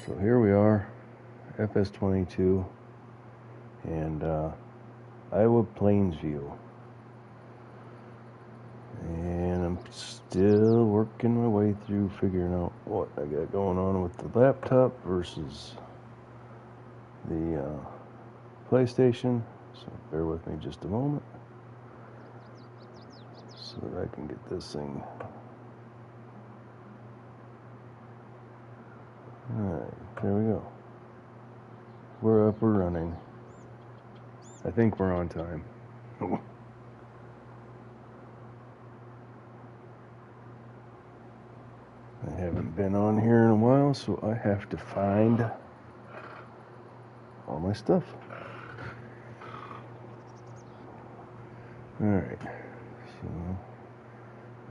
So here we are, Fs22, and Iowa Plainsview. And I'm still working my way through figuring out what I got going on with the laptop versus the PlayStation. So bear with me just a moment so that I can get this thing. Alright, there we go. We're up, we're running. I think we're on time. I haven't been on here in a while, so I have to find all my stuff. Alright, so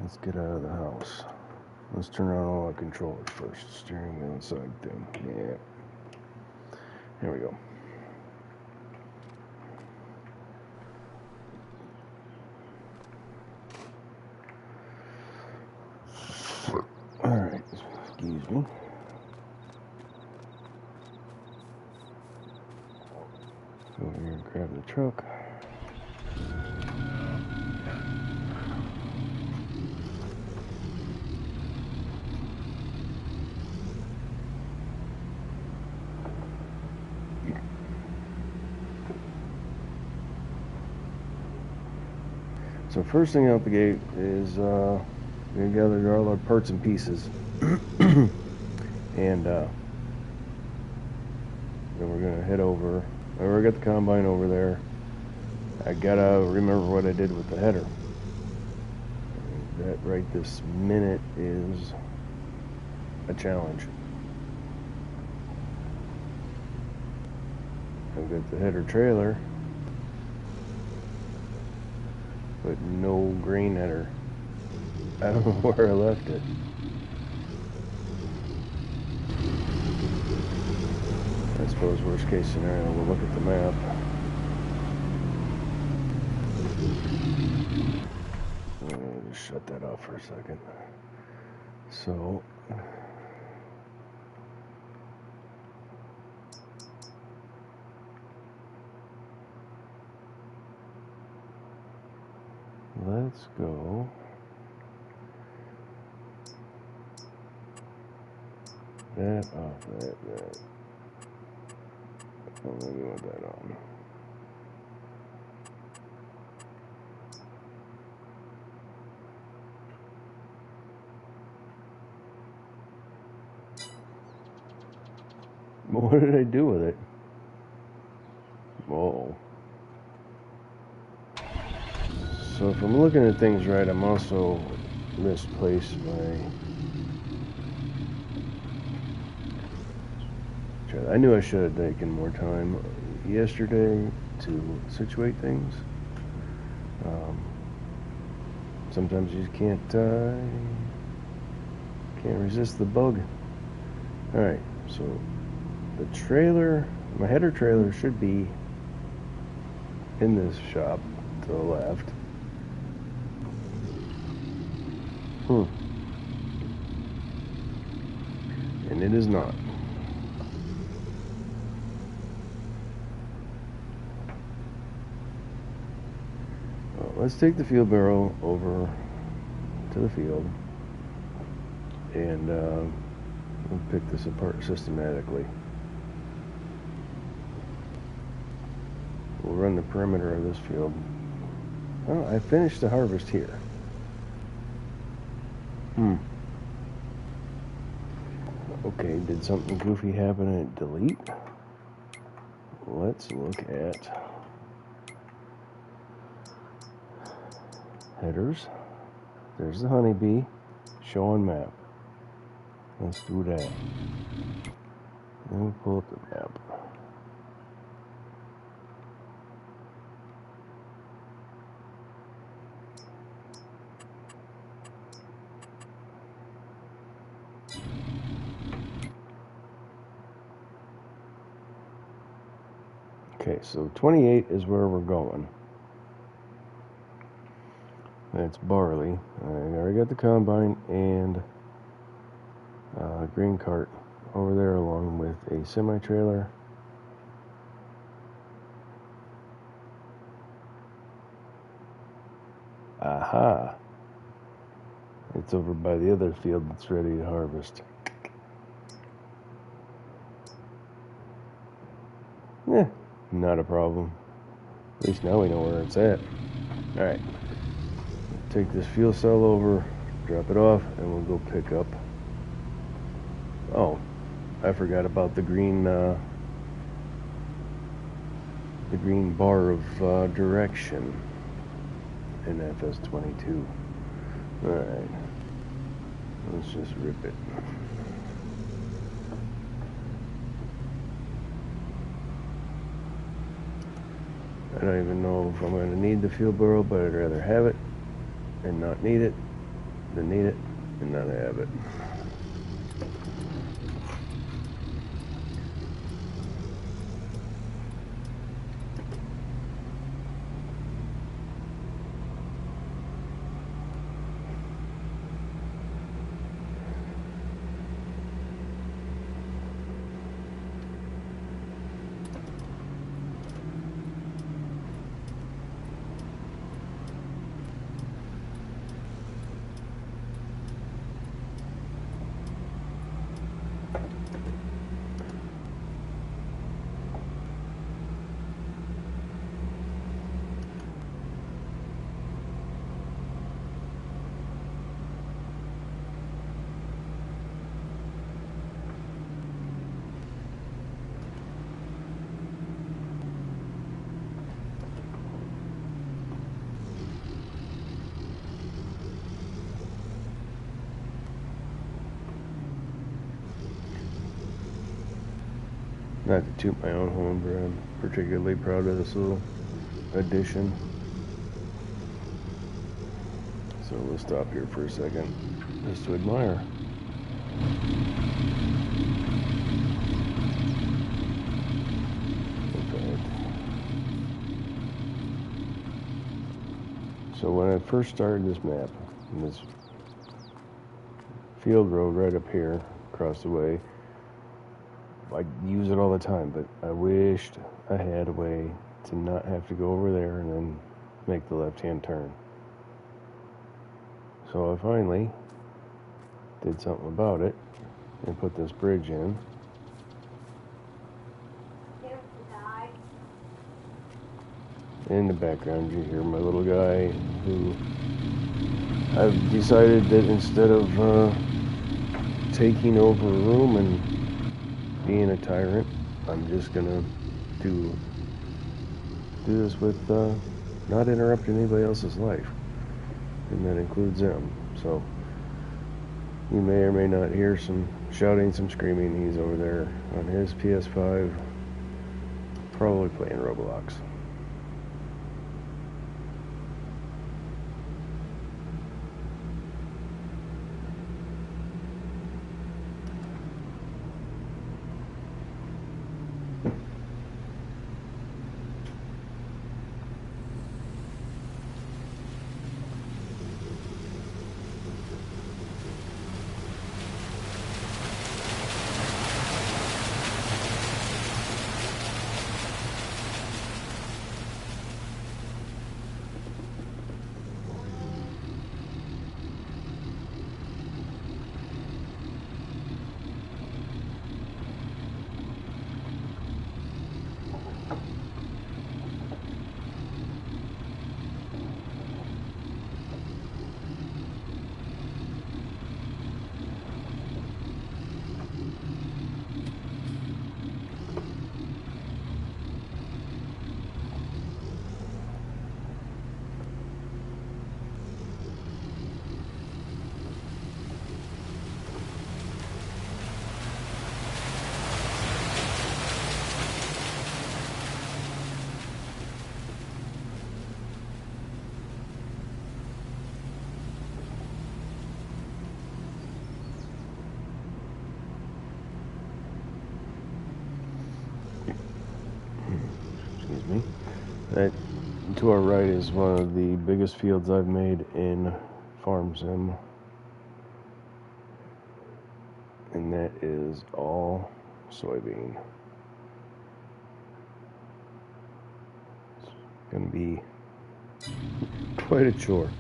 let's get out of the house. Let's turn on all our controllers first. Steering wheel and side thing. Yeah. Here we go. Alright, excuse me. Go over here and grab the truck. So first thing out the gate is we're gonna gather all our parts and pieces, and then we're gonna head over. I already got the combine over there. I gotta remember what I did with the header. That right this minute is a challenge. I've got the header trailer, but no grain header. I don't know where I left it. I suppose worst case scenario, we'll look at the map. I'll just shut that off for a second. So let's go. That off, that. Oh, let me want that on. What did I do with it? Whoa. So if I'm looking at things right, I'm also misplaced my... I knew I should have taken more time yesterday to situate things. Sometimes you just can't resist the bug. Alright, so the trailer, my header trailer should be in this shop to the left. And it is not. Well, let's take the field barrel over to the field and we'll pick this apart systematically. We'll run the perimeter of this field. Oh, I finished the harvest here. Okay, did something goofy happen and delete? Let's look at headers. There's the honeybee. Show on map. Let's do that. Then we'll pull up the map. Okay, so 28 is where we're going. That's barley. I already got the combine and green cart over there along with a semi-trailer. Aha! It's over by the other field that's ready to harvest. Not a problem. At least now we know where it's at. Alright. Take this fuel cell over, drop it off, and we'll go pick up. Oh, I forgot about the green bar of direction in Fs22. Alright. Let's just rip it. I don't even know if I'm going to need the fuel barrel, but I'd rather have it and not need it than need it and not have it. Not to toot my own horn, but I'm particularly proud of this little addition. So we'll stop here for a second just to admire. Okay. So when I first started this map, this field road right up here across the way, I use it all the time, but I wished I had a way to not have to go over there and then make the left-hand turn. So I finally did something about it and put this bridge in. In the background you hear my little guy, who I've decided that instead of taking over a room and being a tyrant, I'm just gonna do this with not interrupting anybody else's life, and that includes them. So you may or may not hear some shouting, some screaming. He's over there on his PS5, probably playing Roblox. That to our right is one of the biggest fields I've made in Farm Sim, and that is all soybean. It's going to be quite a chore.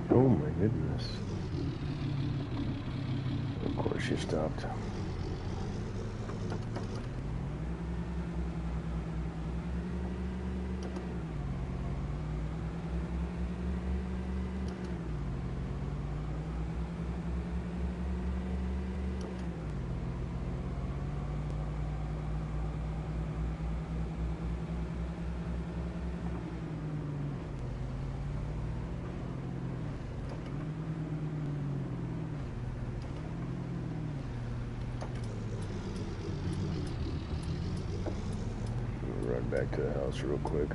Oh my goodness. Of course you stopped. Run back to the house real quick.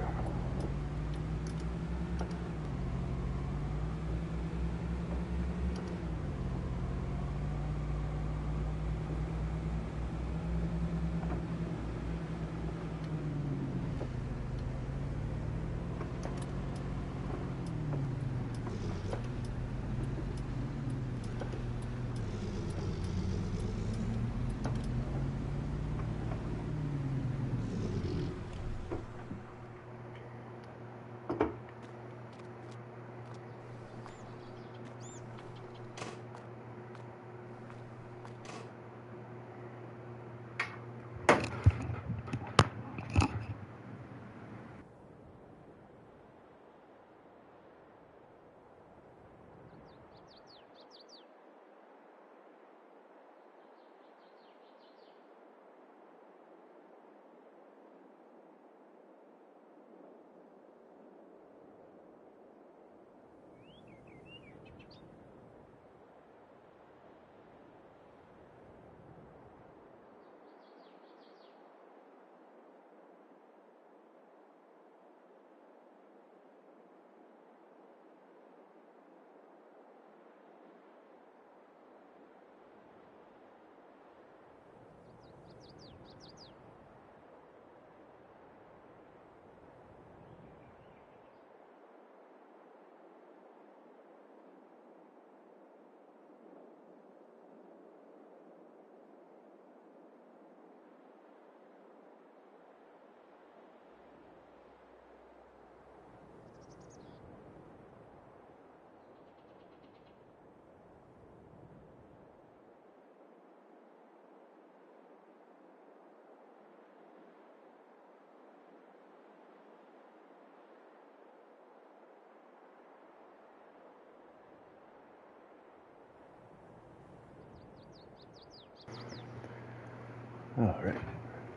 Alright,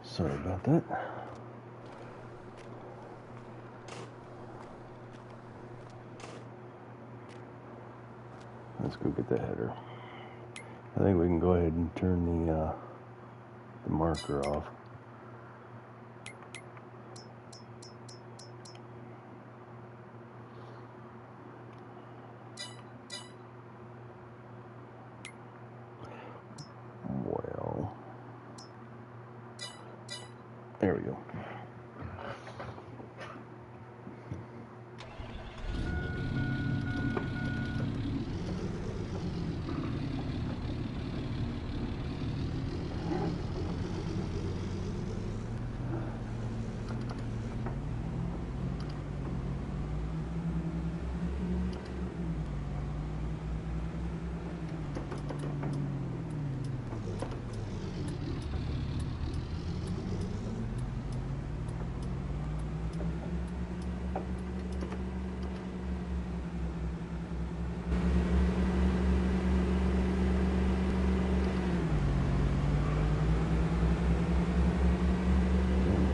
sorry about that. Let's go get the header. I think we can go ahead and turn the marker off. Well, there we go.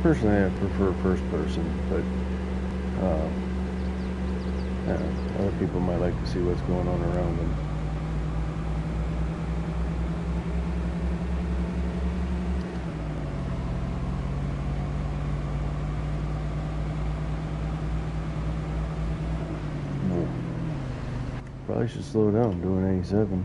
Personally, I prefer first person, but other people might like to see what's going on around them. Probably should slow down doing 87.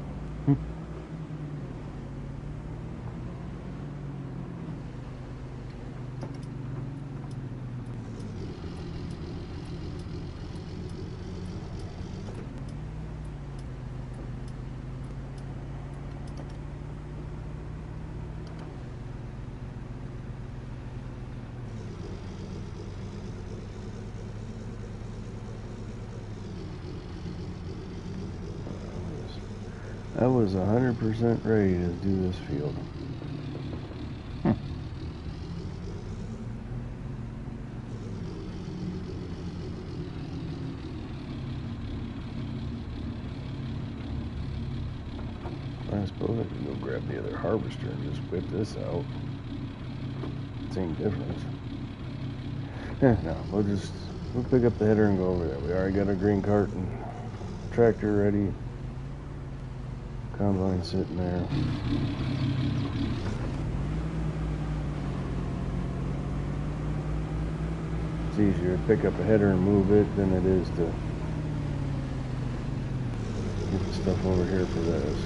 I was 100% ready to do this field. I suppose I could go grab the other harvester and just whip this out. Same difference. No, we'll pick up the header and go over there. We already got our green cart and tractor ready. Combine sitting there. It's easier to pick up a header and move it than it is to get the stuff over here for this.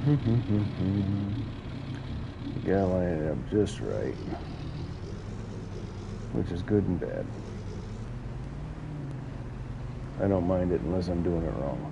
You gotta line it up just right, which is good and bad. I don't mind it unless I'm doing it wrong.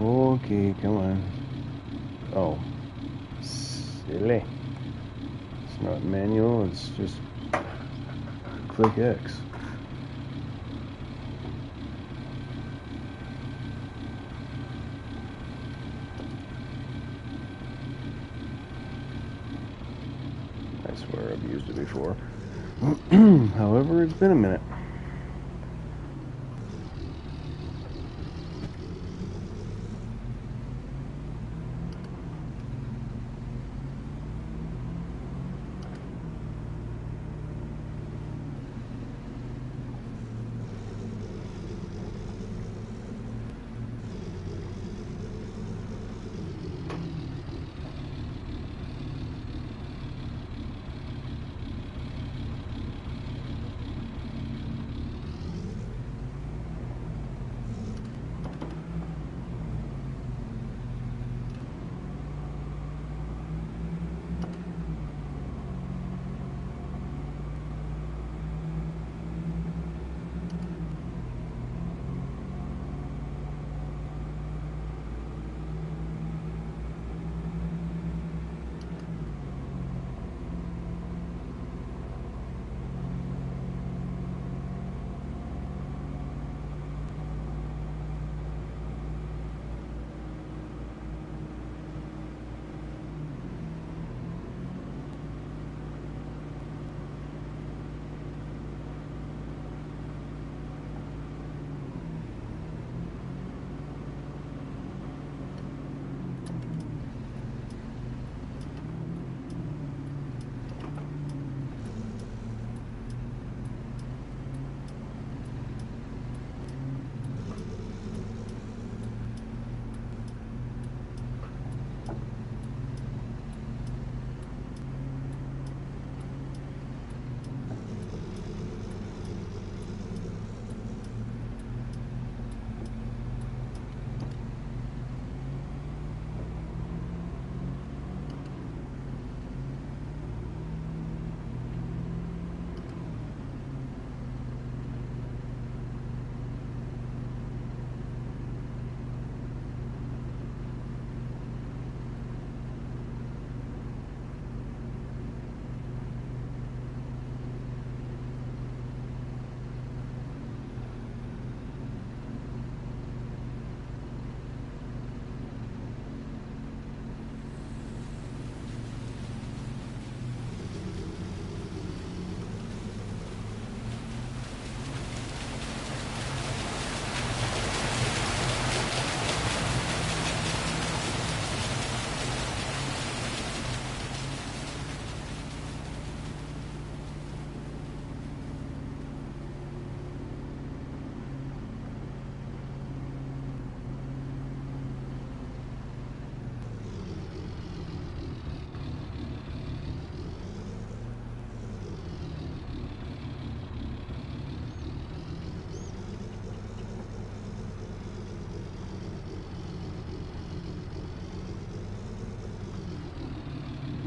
Okay, come on. Oh, silly. It's not manual, it's just click X. I swear I've used it before. However, it's been a minute.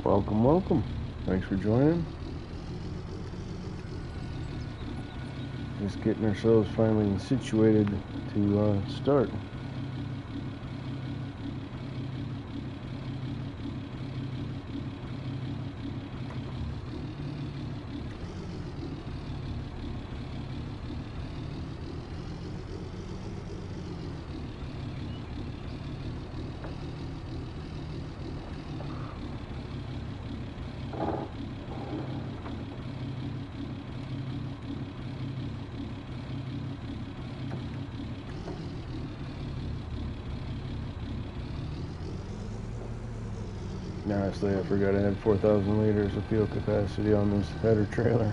Welcome, welcome. Thanks for joining. Just getting ourselves finally situated to start. Honestly, I forgot I had 4,000 liters of fuel capacity on this header trailer.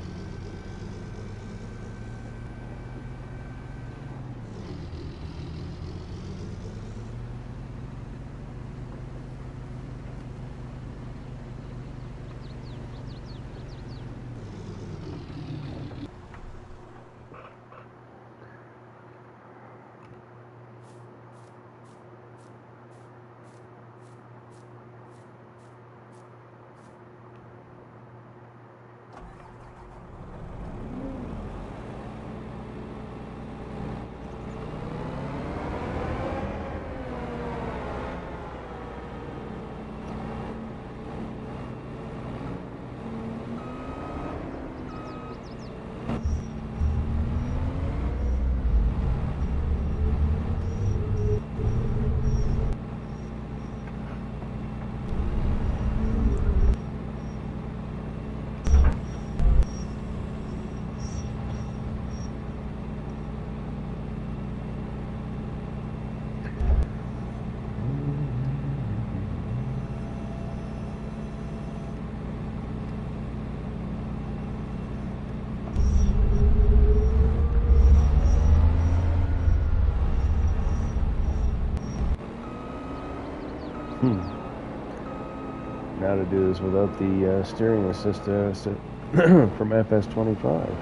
Now to do this without the steering assist from Fs22.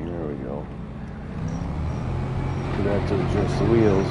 There we go. Forgot to adjust the wheels.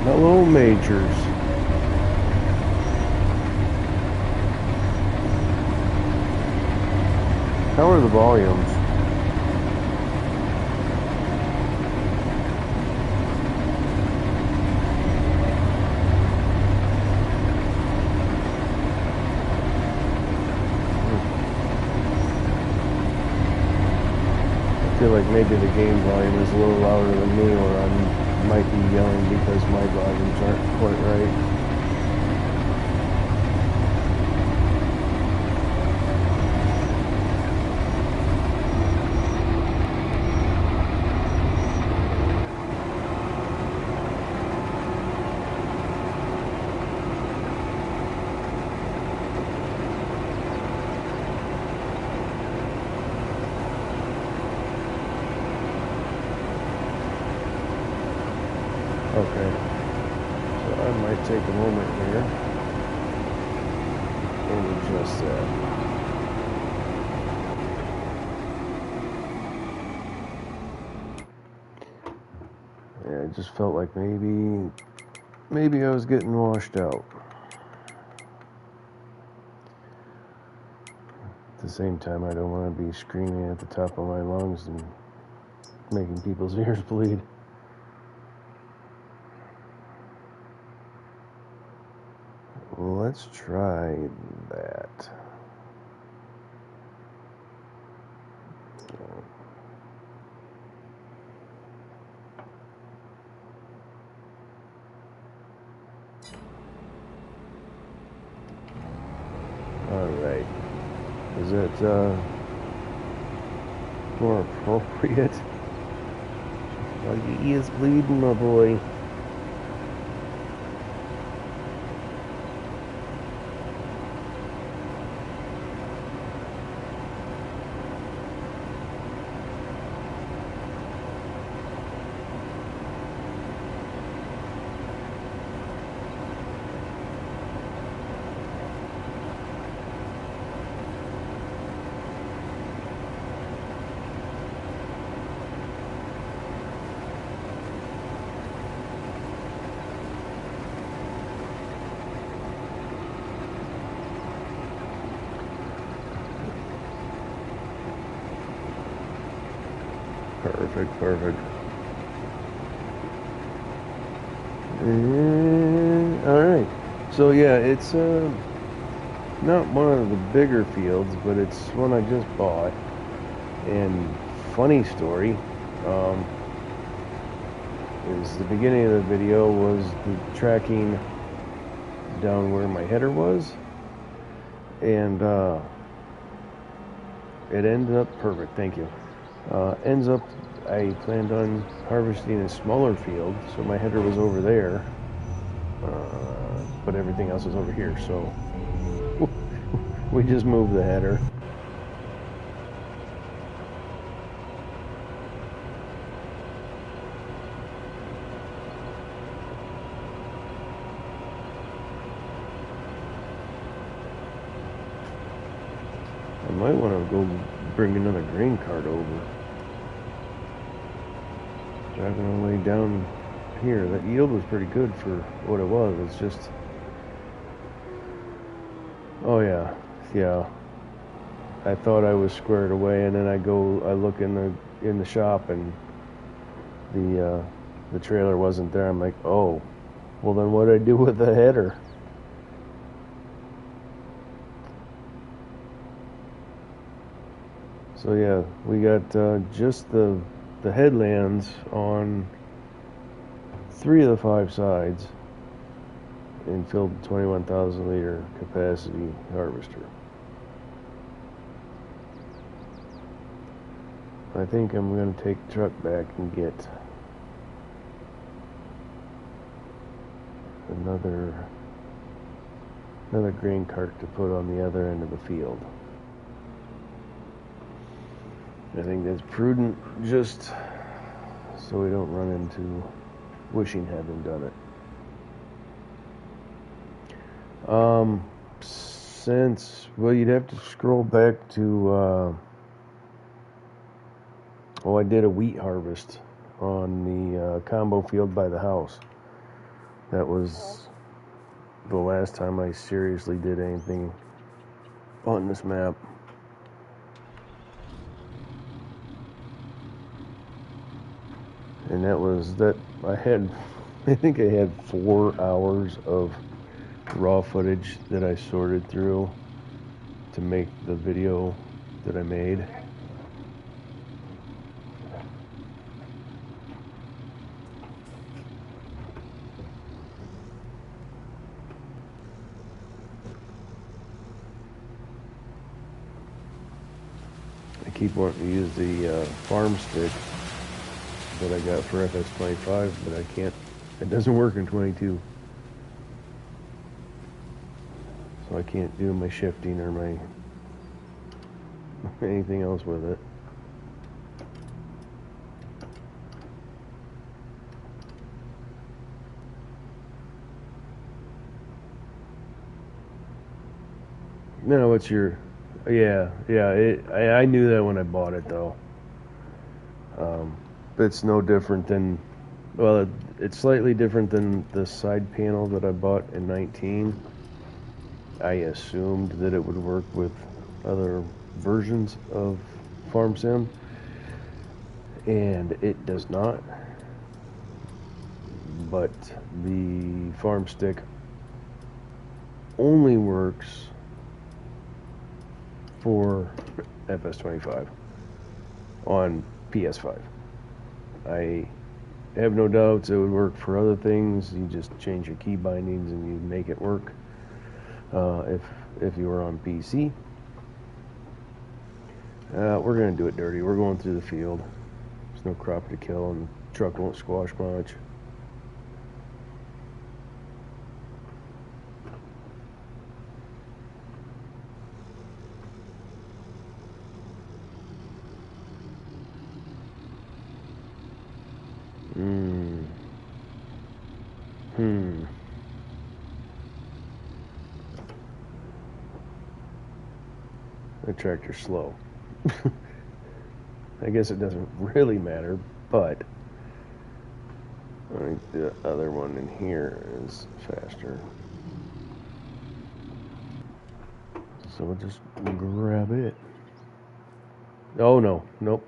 Hello, majors. How are the volumes? I feel like maybe the game volume is a little louder than me, or I might be yelling because my volumes aren't quite right. Okay, so I might take a moment here and adjust that. Yeah, it just felt like maybe I was getting washed out. At the same time, I don't want to be screaming at the top of my lungs and making people's ears bleed. Let's try that. All right. Is it more appropriate? While your ears bleeding, my boy. Perfect. All right. So yeah, it's not one of the bigger fields, but it's one I just bought. And funny story, is the beginning of the video was the tracking down where my header was, and it ended up perfect. Thank you. Ends up, I planned on harvesting a smaller field, so my header was over there, but everything else is over here, so we just moved the header. I might want to go bring another grain cart over. Driving all the way down here, that yield was pretty good for what it was. It's just, oh yeah. I thought I was squared away, and then I look in the shop, and the trailer wasn't there. I'm like, oh, well then what did I do with the header? So yeah, we got just the headlands on 3 of the 5 sides and filled 21,000 liter capacity harvester. I think I'm going to take the truck back and get another grain cart to put on the other end of the field. I think that's prudent, just so we don't run into wishing having done it. You'd have to scroll back to, I did a wheat harvest on the combo field by the house. That was the last time I seriously did anything on this map. And that was that I think I had 4 hours of raw footage that I sorted through to make the video that I made. I keep wanting to use the farm stick that I got for Fs22, but I can't. It doesn't work in 22. So I can't do my shifting or my anything else with it. No, what's your... Yeah. I knew that when I bought it, though. It's no different than... Well, it's slightly different than the side panel that I bought in 19. I assumed that it would work with other versions of Farm Sim, and it does not. But the farm stick only works for Fs22 on PS5. I have no doubts it would work for other things. You just change your key bindings and you make it work. If you were on PC, we're gonna do it dirty. We're going through the field. There's no crop to kill, and the truck won't squash much. The tractor's slow. I guess it doesn't really matter, but I think the other one in here is faster. So we'll just grab it. Oh no, nope.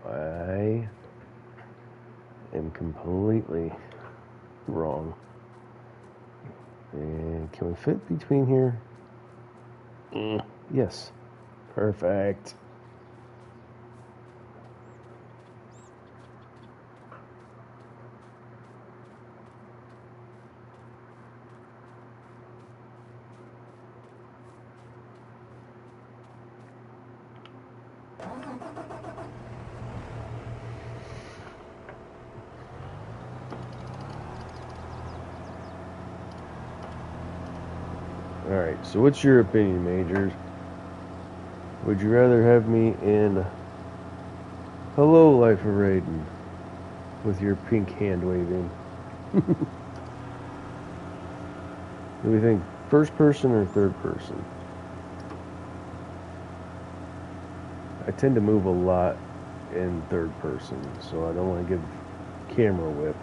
I am completely wrong. And can we fit between here? Yes. Perfect. Alright, so what's your opinion, Majors? Would you rather have me in Hello, Life of Raiden with your pink hand waving? Do we think first person or third person? I tend to move a lot in third person, so I don't want to give camera whip.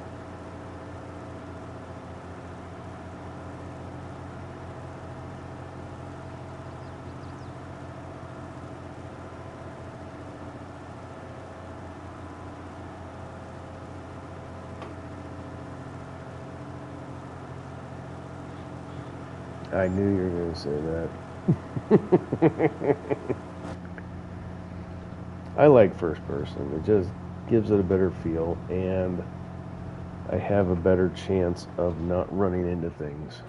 I knew you were going to say that. I like first person. It just gives it a better feel, and I have a better chance of not running into things.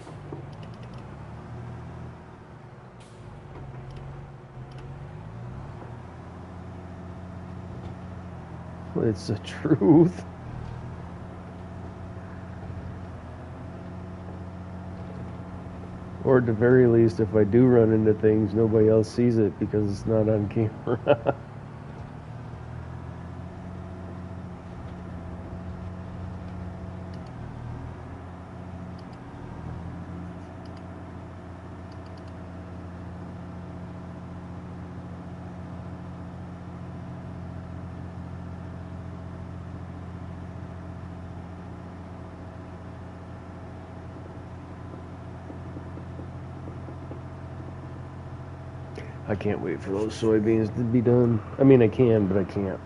It's the truth. Or at the very least, if I do run into things, nobody else sees it because it's not on camera. I can't wait for those soybeans to be done. I mean, I can, but I can't.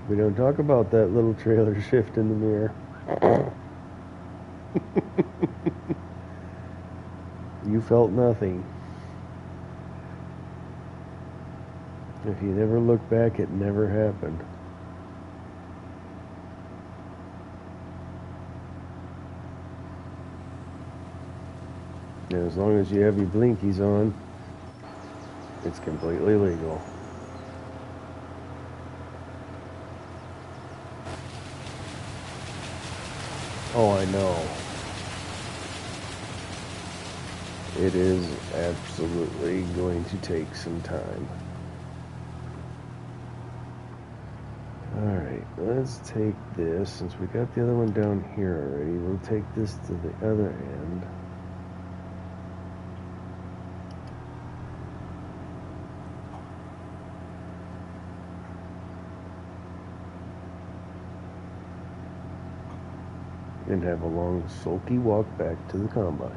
We don't talk about that little trailer shift in the mirror. You felt nothing. If you never look back, it never happened. And as long as you have your blinkies on, it's completely legal. Oh, I know. It is absolutely going to take some time. Alright, let's take this. Since we got the other one down here already, we'll take this to the other end. And have a long, sulky walk back to the combine.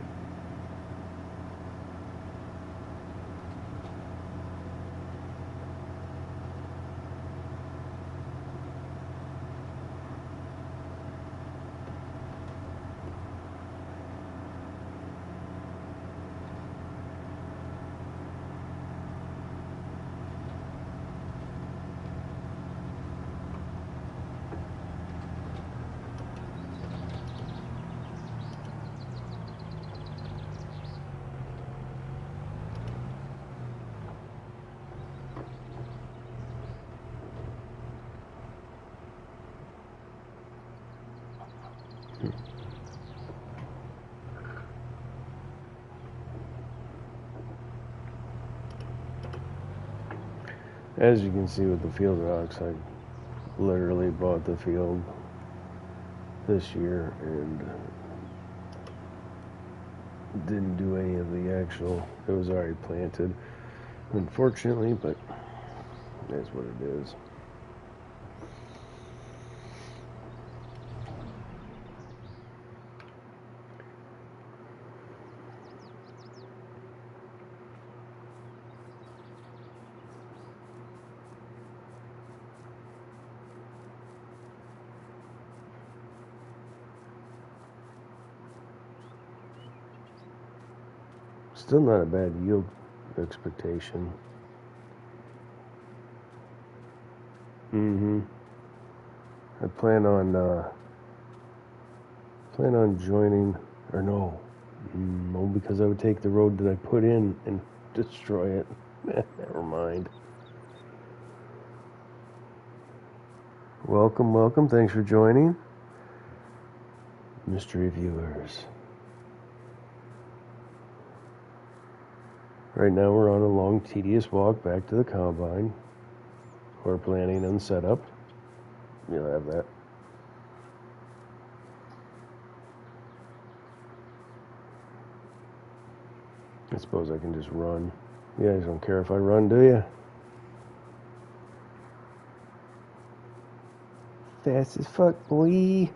As you can see with the field rocks, I literally bought the field this year and didn't do any of the actual, it was already planted, unfortunately, but that's what it is. Still not a bad yield expectation. I plan on joining, or no, because I would take the road that I put in and destroy it. Never mind. Welcome. Thanks for joining, mystery viewers. Right now we're on a long, tedious walk back to the combine. We're planning on setup. You'll have that. I suppose I can just run. You guys don't care if I run, do you? Fast as fuck, boy.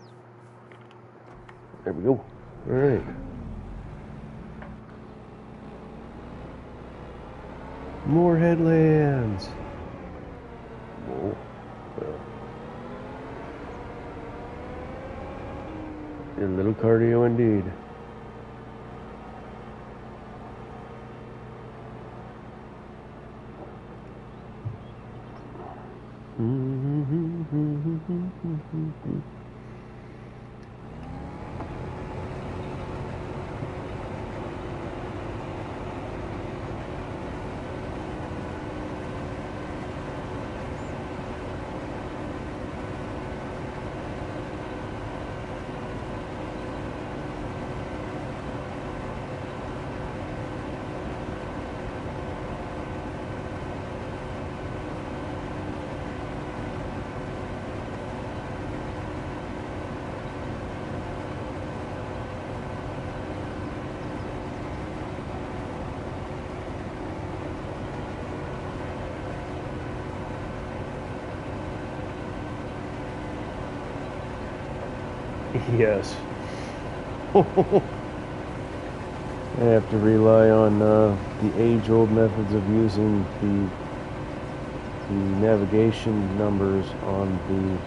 There we go. All right. More headlands. Oh, well. A little cardio indeed. Yes. I have to rely on the age-old methods of using the navigation numbers on the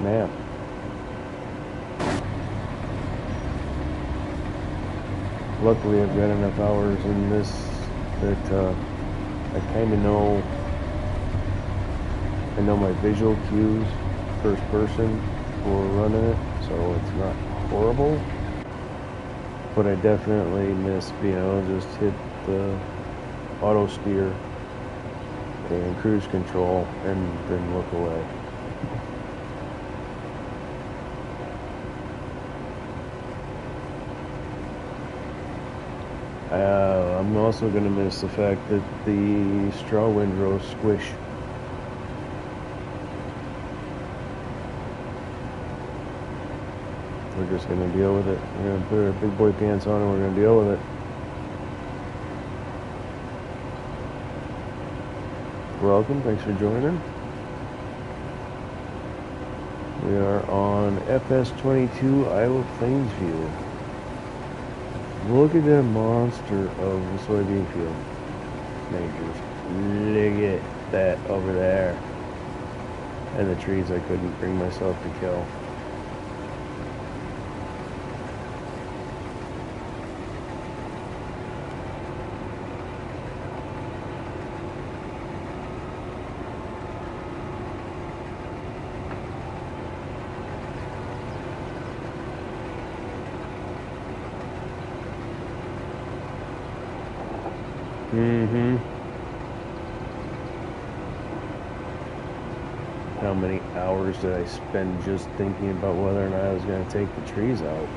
map. Luckily, I've got enough hours in this that I kind of know. I know my visual cues, first person, for running it, so it's not horrible. But I definitely miss being able to just hit the auto steer and cruise control and then look away. I'm also going to miss the fact that the straw windrows squish. We're just going to deal with it. We're going to put our big boy pants on and we're going to deal with it. Welcome, thanks for joining. We are on Fs22 Iowa Plainsview. Look at that monster of the soybean field. Majors. Look at that over there. And the trees I couldn't bring myself to kill. How many hours did I spend just thinking about whether or not I was going to take the trees out?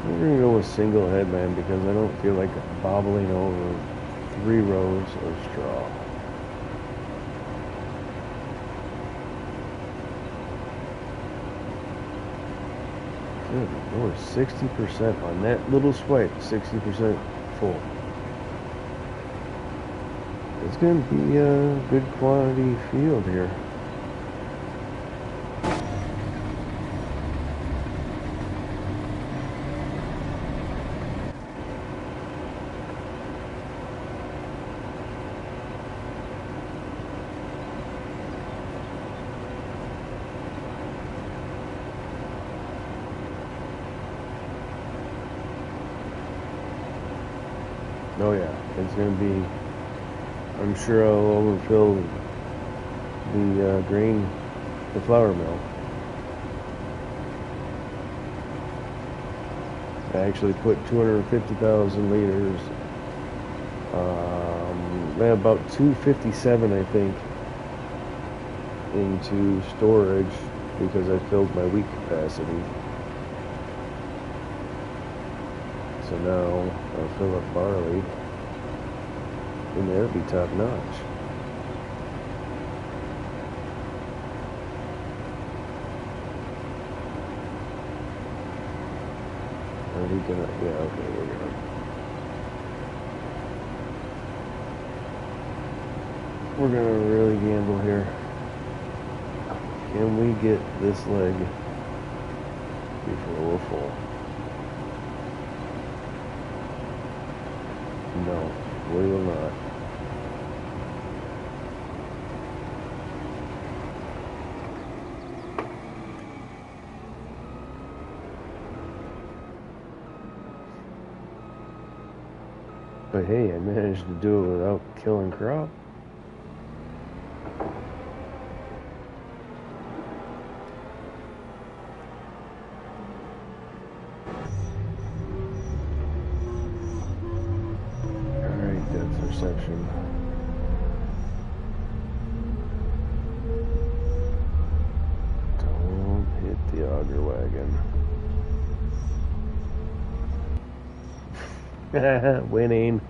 I'm going to go with single headland because I don't feel like bobbling over 3 rows of straw. Good Lord, 60% on that little swipe, 60% full. It's going to be a good quantity field here. Oh yeah, it's going to be, I'm sure I'll overfill the grain, the flour mill. I actually put 250,000 liters, about 257 I think, into storage because I filled my wheat capacity. So now I'll fill up barley, and that'll be top notch. Are we gonna? Yeah, okay, we're gonna. We're gonna really gamble here. Can we get this leg before we're full? No, we will not. But hey, I managed to do it without killing crop. Alright, depth perception. Don't hit the auger wagon. Winning.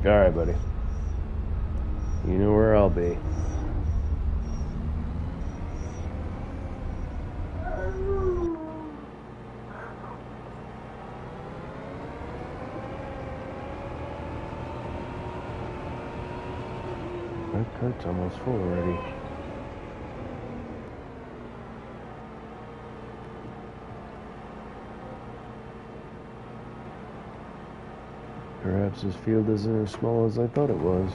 Alright, buddy. You know where I'll be. That cart's almost full already. Perhaps this field isn't as small as I thought it was.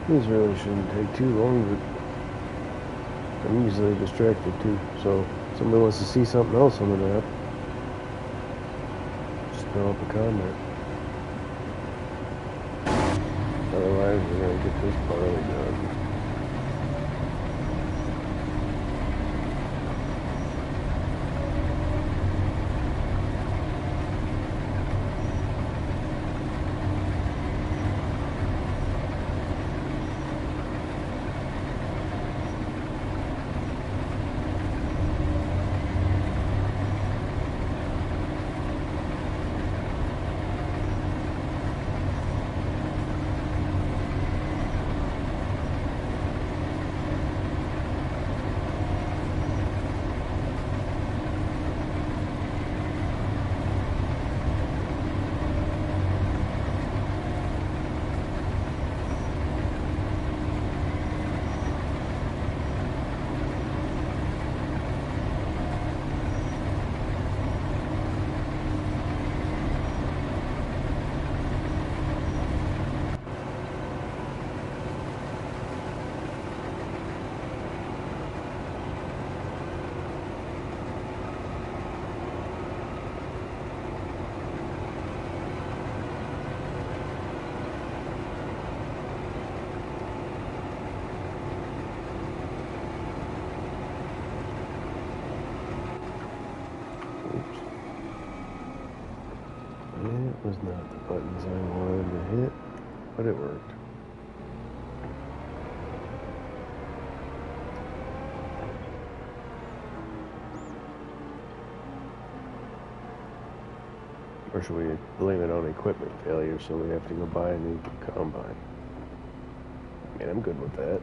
These really shouldn't take too long, but I'm easily distracted too. So if somebody wants to see something else on the map, just throw up a comment. Otherwise, we're going to get this barley done. It was not the buttons I wanted to hit, but it worked. Or should we blame it on equipment failure so we have to go buy a new combine? I mean, I'm good with that.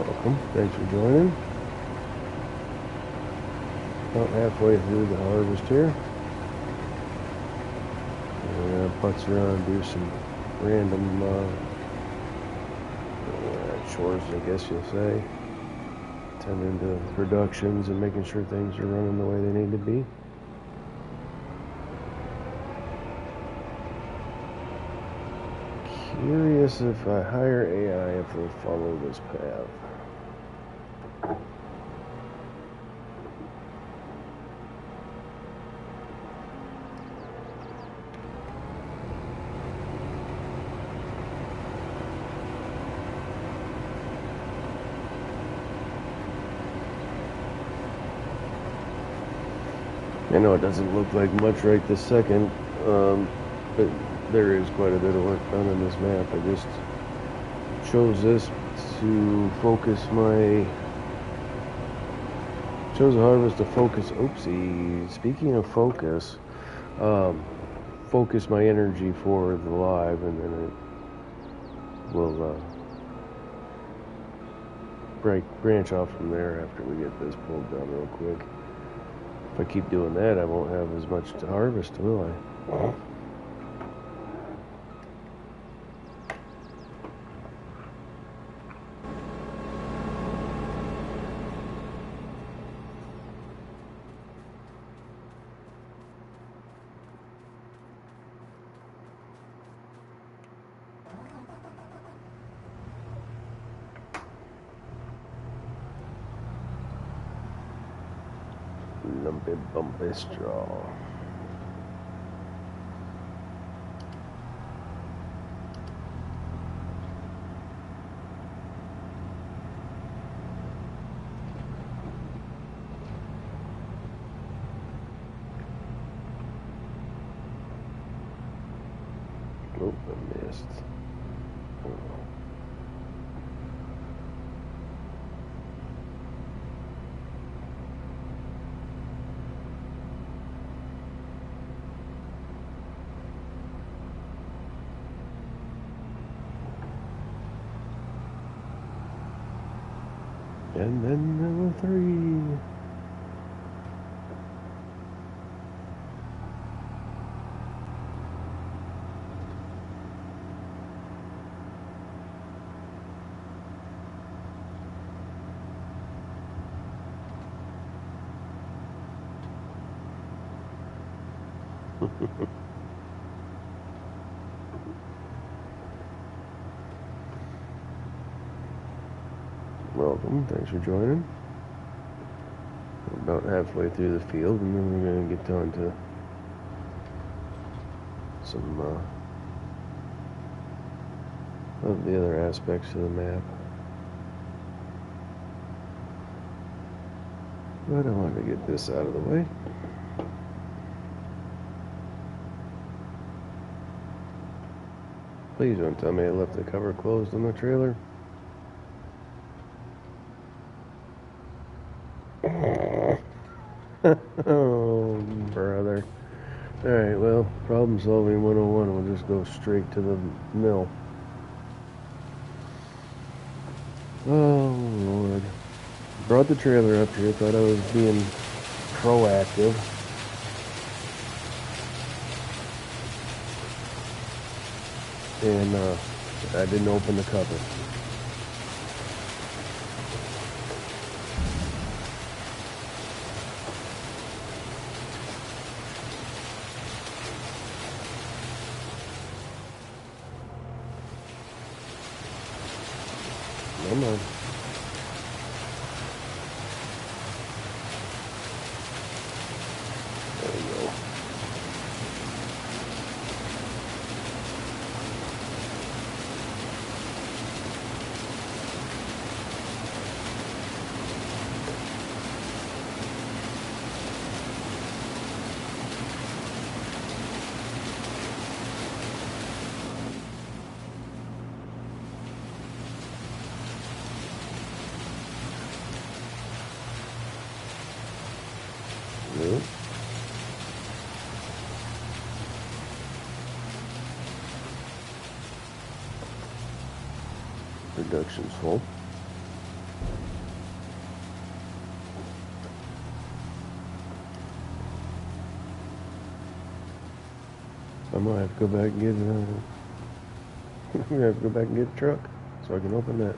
Welcome. Thanks for joining. About halfway through the harvest here. We're going to putz around and do some random chores, I guess you'll say. Tending to productions and making sure things are running the way they need to be. Curious if I hire AI if they'll follow this path. I know it doesn't look like much right this second, but there is quite a bit of work done in this map. I just chose this to focus chose a harvest to focus, oopsie, speaking of focus, focus my energy for the live, and then it will branch off from there after we get this pulled down real quick. If I keep doing that, I won't have as much to harvest, will I? Lumpy bumpy straw. Oh, I missed. Oh. And then number 3. Welcome, thanks for joining. We're about halfway through the field, and then we're going to get down to some of the other aspects of the map. But I wanted to get this out of the way. Please don't tell me I left the cover closed on the trailer. Oh, brother. Alright, well, problem solving 101. We'll just go straight to the mill. Oh, Lord. Brought the trailer up here. Thought I was being proactive. And I didn't open the cover. Come on. There we go. Nope. Production's full. I'm gonna have to go back and get we're gonna have to go back and get a truck so I can open that.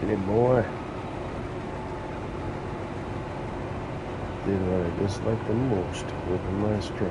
Hey boy, did what I dislike the most, whipping my straw.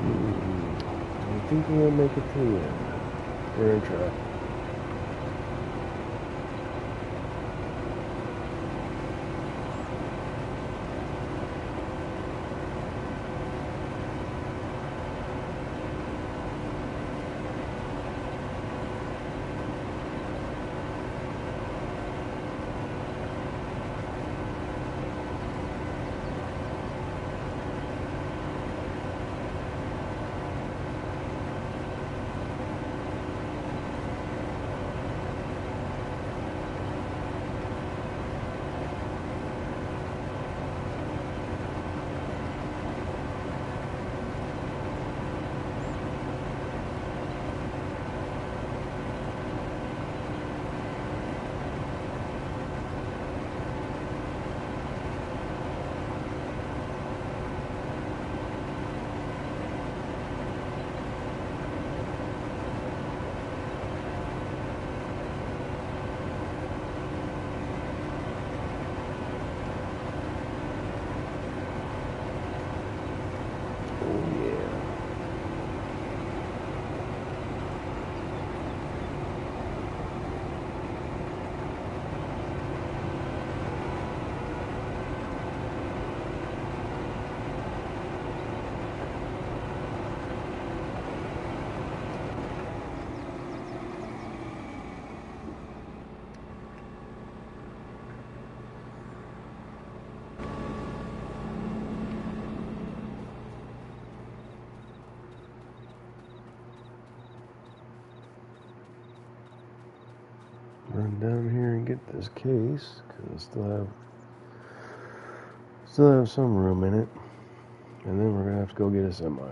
I think we're gonna make it to the end. We're gonna try. Run down here and get this case because I still have some room in it, and then we're gonna have to go get a semi.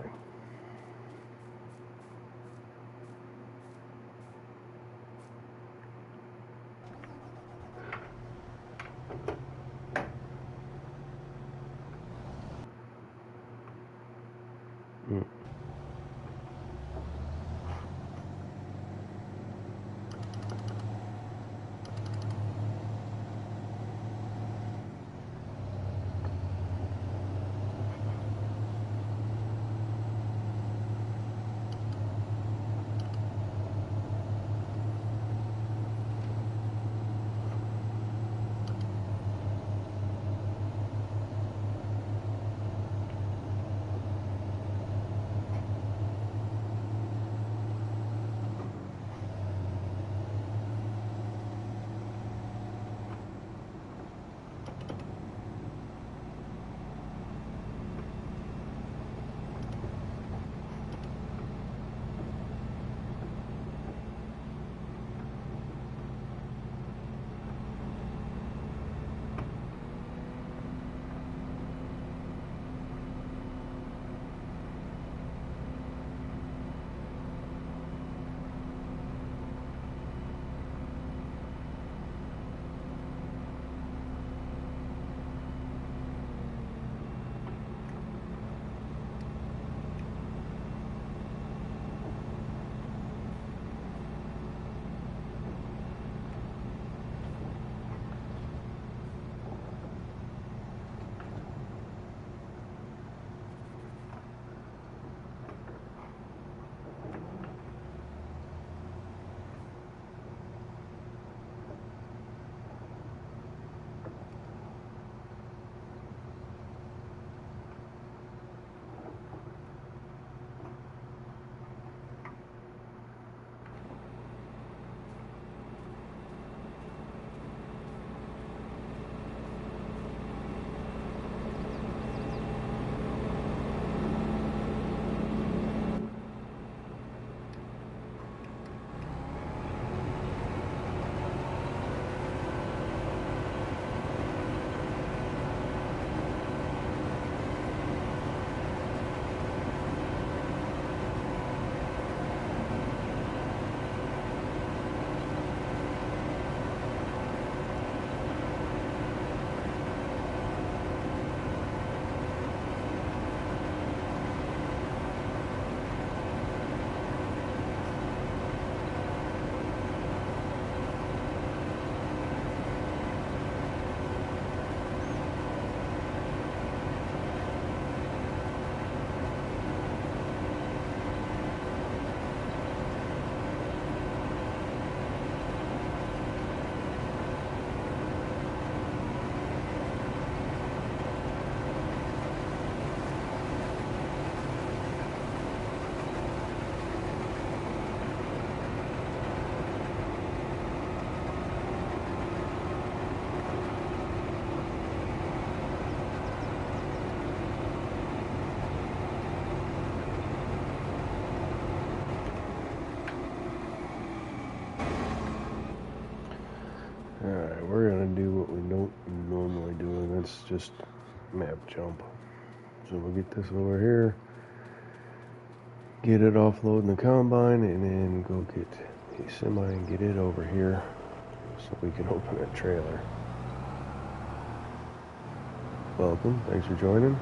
just map jump. So we'll get this over here, get it offload in the combine, and then go get a semi and get it over here so we can open that trailer. Welcome, thanks for joining.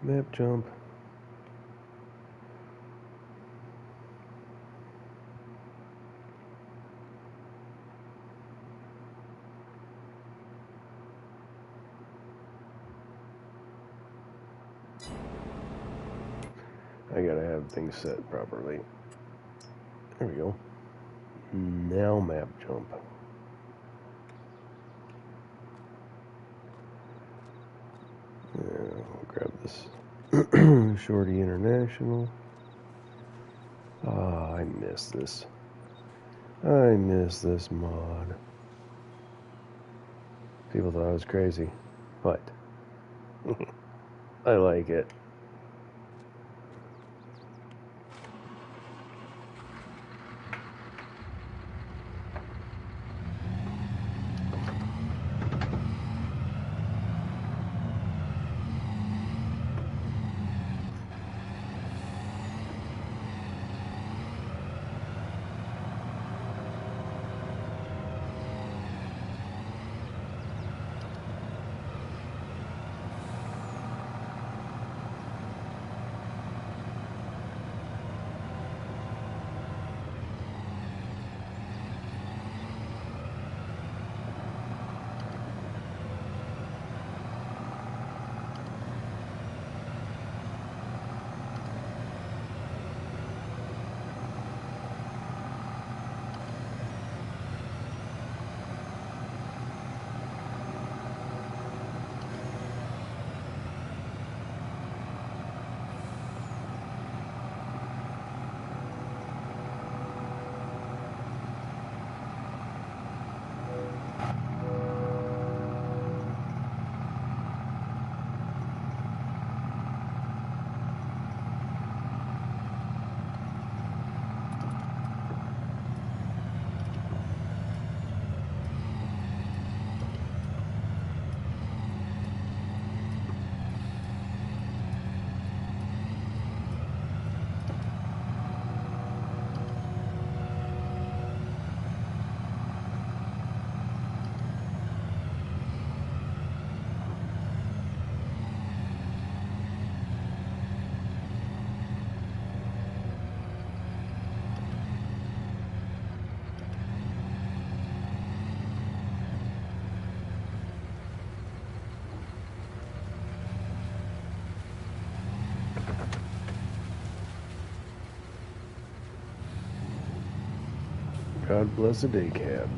Map jump. I gotta have things set properly. There we go. Now map jump. I'll grab this Shorty International. Ah, I miss this. I miss this mod. People thought I was crazy, but I like it. God bless a day cab.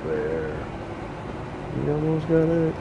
There. You almost got it.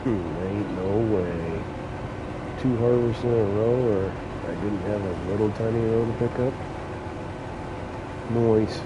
Ain't no way. 2 harvests in a row, or I didn't have a little tiny row to pick up. Noise.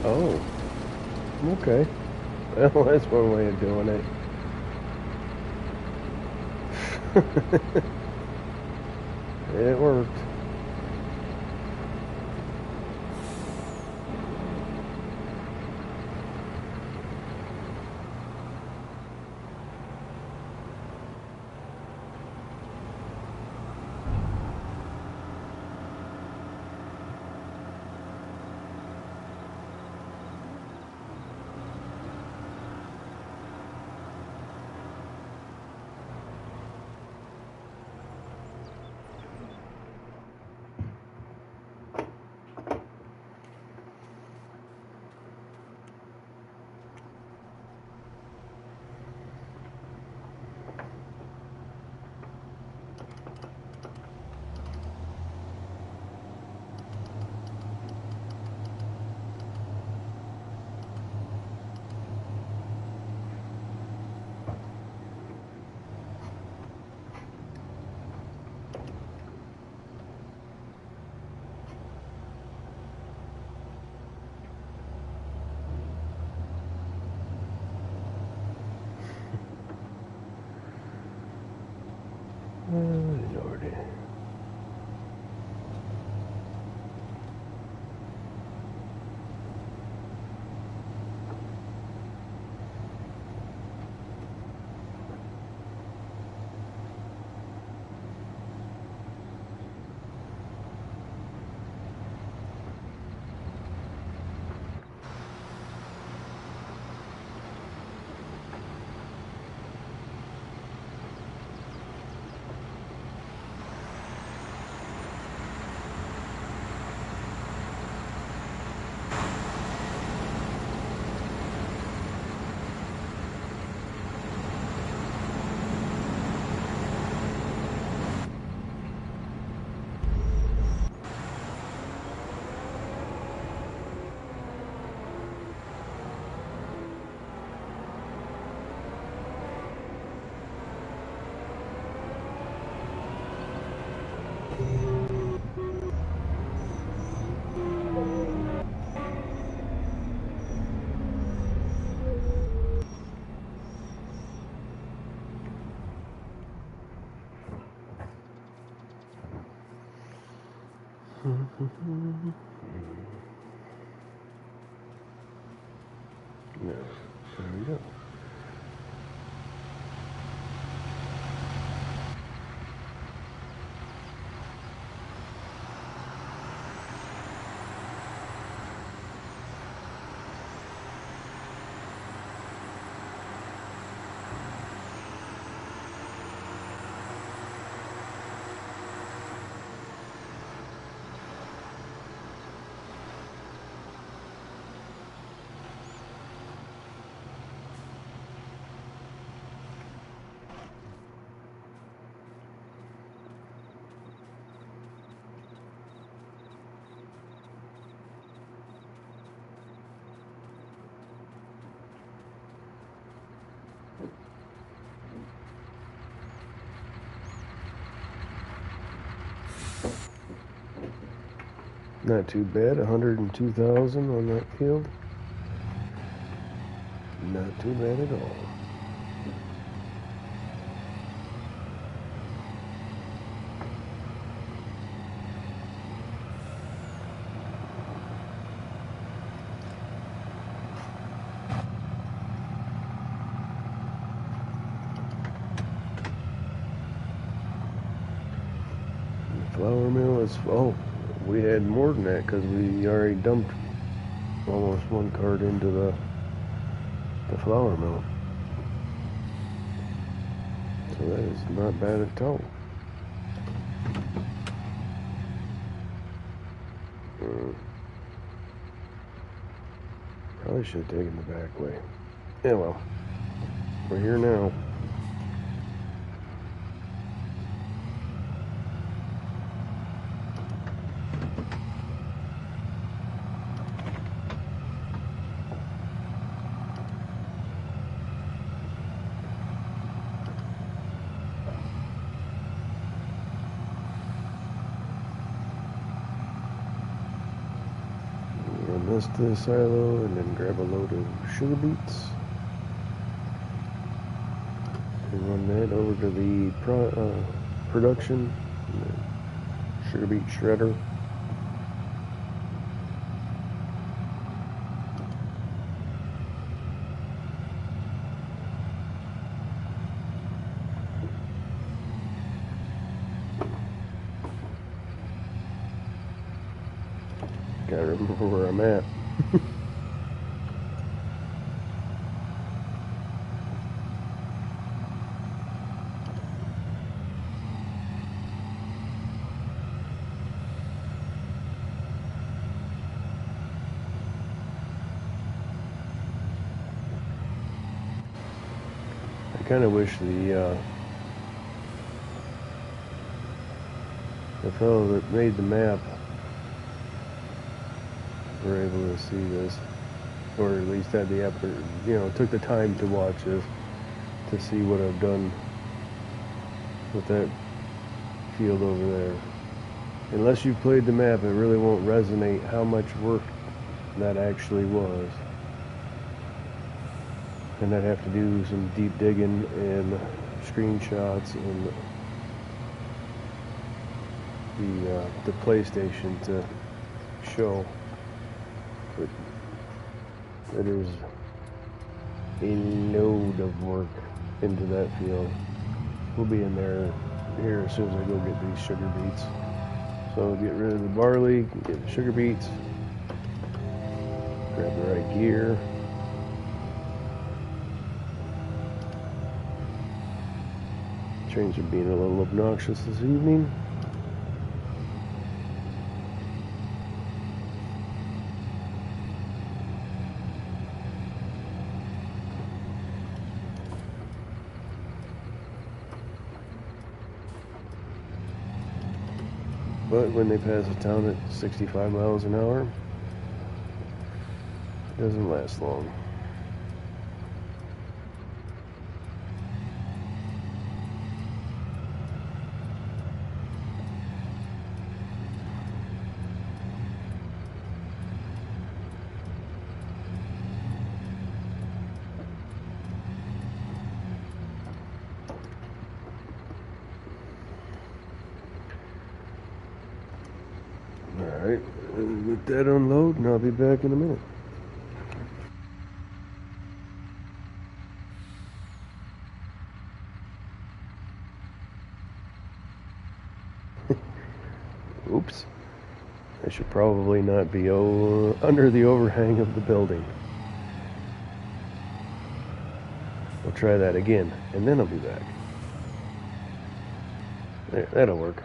Oh, okay. Well, that's one way of doing it. It worked. Lordy. Yeah, there we go. Not too bad, 102,000 on that field. Not too bad at all. Flour mill is, oh, we had more than that because we already dumped almost one cart into the flour mill. So that is not bad at all. Probably should have taken the back way. Yeah, well, we're here now. Run this to the silo and then grab a load of sugar beets. And run that over to the production sugar beet shredder. Gotta remember where I'm at. I kind of wish the fellow that made the map were able to see this, or at least had the effort, took the time to watch this to see what I've done with that field over there. Unless you've played the map, it really won't resonate how much work that actually was. And I'd have to do some deep digging and screenshots and the PlayStation to show. But it is a load of work into that field. We'll be in there here as soon as I go get these sugar beets. So get rid of the barley, get the sugar beets, grab the right gear. Trains are being a little obnoxious this evening. But when they pass a town at 65 miles an hour, it doesn't last long. Alright, let that unload and I'll be back in a minute. Oops. I should probably not be under the overhang of the building. We'll try that again, and then I'll be back. There, that'll work.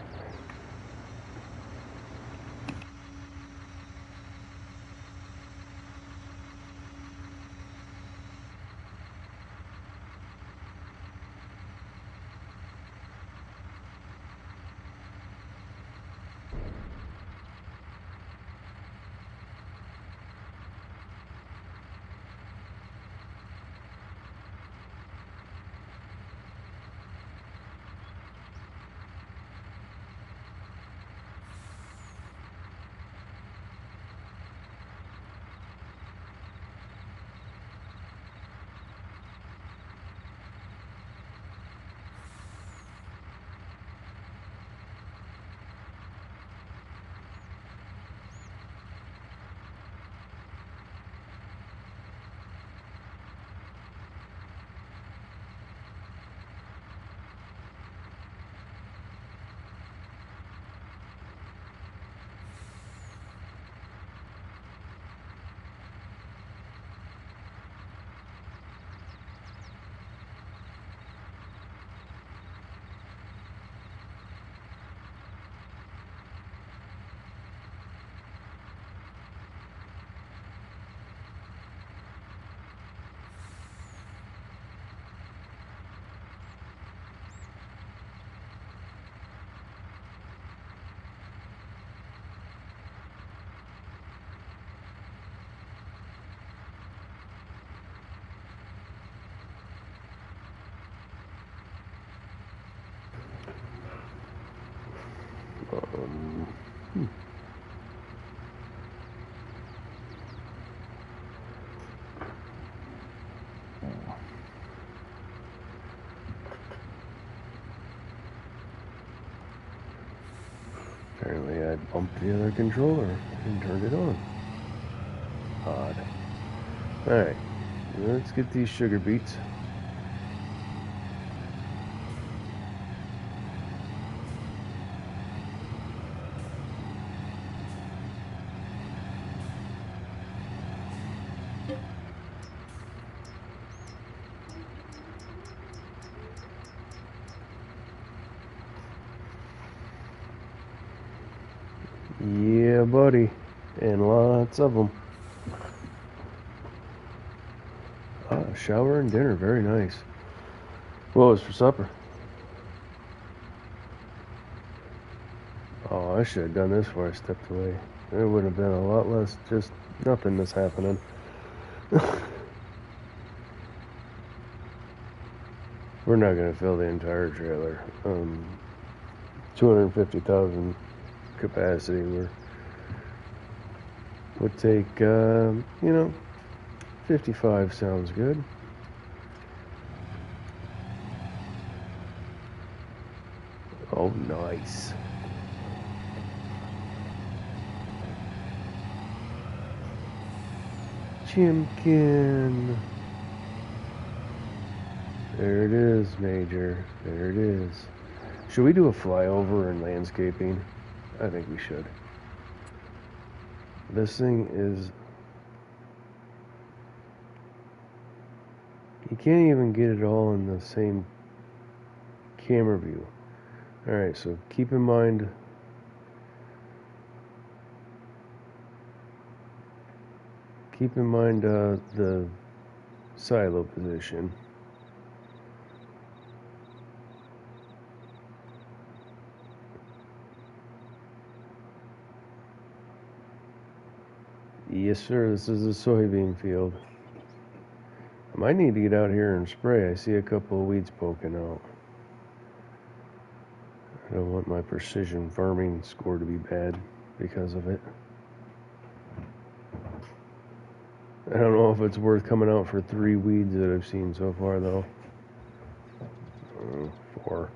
bumped the other controller and turned it on. Odd. Alright, let's get these sugar beets. Yeah, buddy. And lots of them. Shower and dinner, very nice. What was for supper? Oh, I should have done this before I stepped away. There would have been a lot less just nothingness happening. We're not going to fill the entire trailer. 250,000 capacity. Would take, 55 sounds good. Oh, nice. Chimkin. There it is, Major. There it is. Should we do a flyover in landscaping? I think we should. This thing is... You can't even get it all in the same camera view. Alright, so keep in mind... the silo position. Yes, sir, this is a soybean field. I might need to get out here and spray. I see a couple of weeds poking out. I don't want my precision farming score to be bad because of it. I don't know if it's worth coming out for 3 weeds that I've seen so far, though. 4.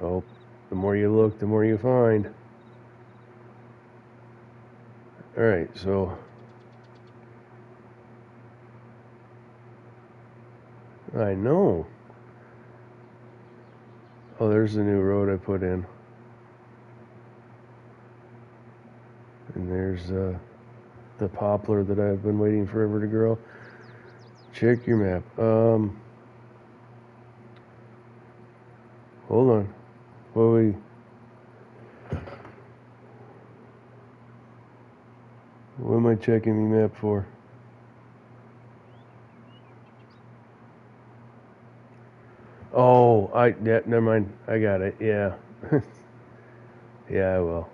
Oh, the more you look, the more you find. Alright, so... I know. Oh, there's the new road I put in. And there's the poplar that I've been waiting forever to grow. Check your map. Hold on. What am I checking the map for? Oh, yeah, never mind. I got it. Yeah. Yeah, I will.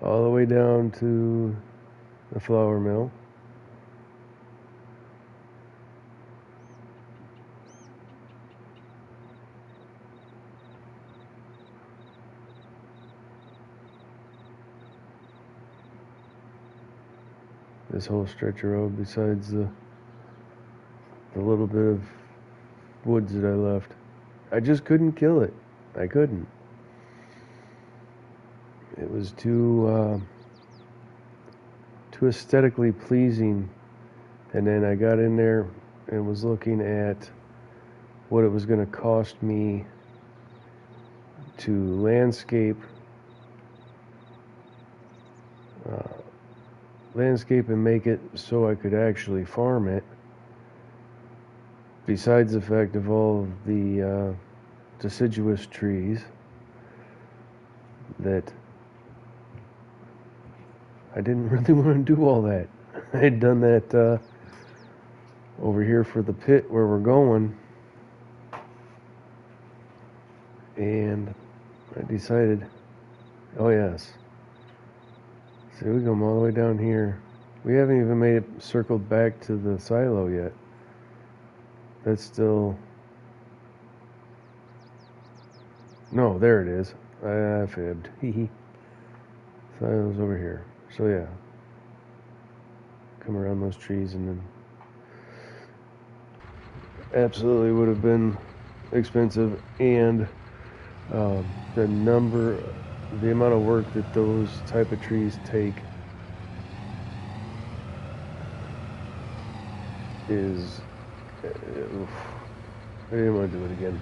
All the way down to the flour mill. This whole stretch of road besides the little bit of woods that I left. I just couldn't kill it. I couldn't. It was too aesthetically pleasing. And then I got in there and was looking at what it was going to cost me to landscape and make it so I could actually farm it. Besides the fact of all of the deciduous trees that I didn't really want to do all that. I had done that over here for the pit where we're going, and I decided, oh yes, see, we come all the way down here. We haven't even made it circled back to the silo yet. That's still... No, there it is. I fibbed. Silo's over here. So yeah. Come around those trees and then... Absolutely would have been expensive, and the amount of work that those type of trees take is, I didn't want to do it again.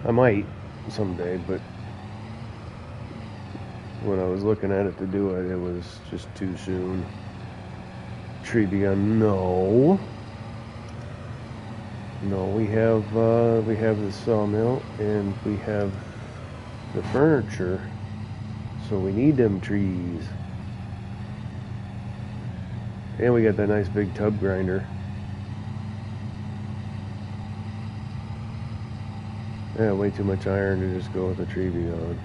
I might someday, but when I was looking at it to do it, it was just too soon. Tree begun. No, we have the sawmill and we have the furniture, so we need them trees. And we got that nice big tub grinder. Yeah, way too much iron to just go with a tree beyond.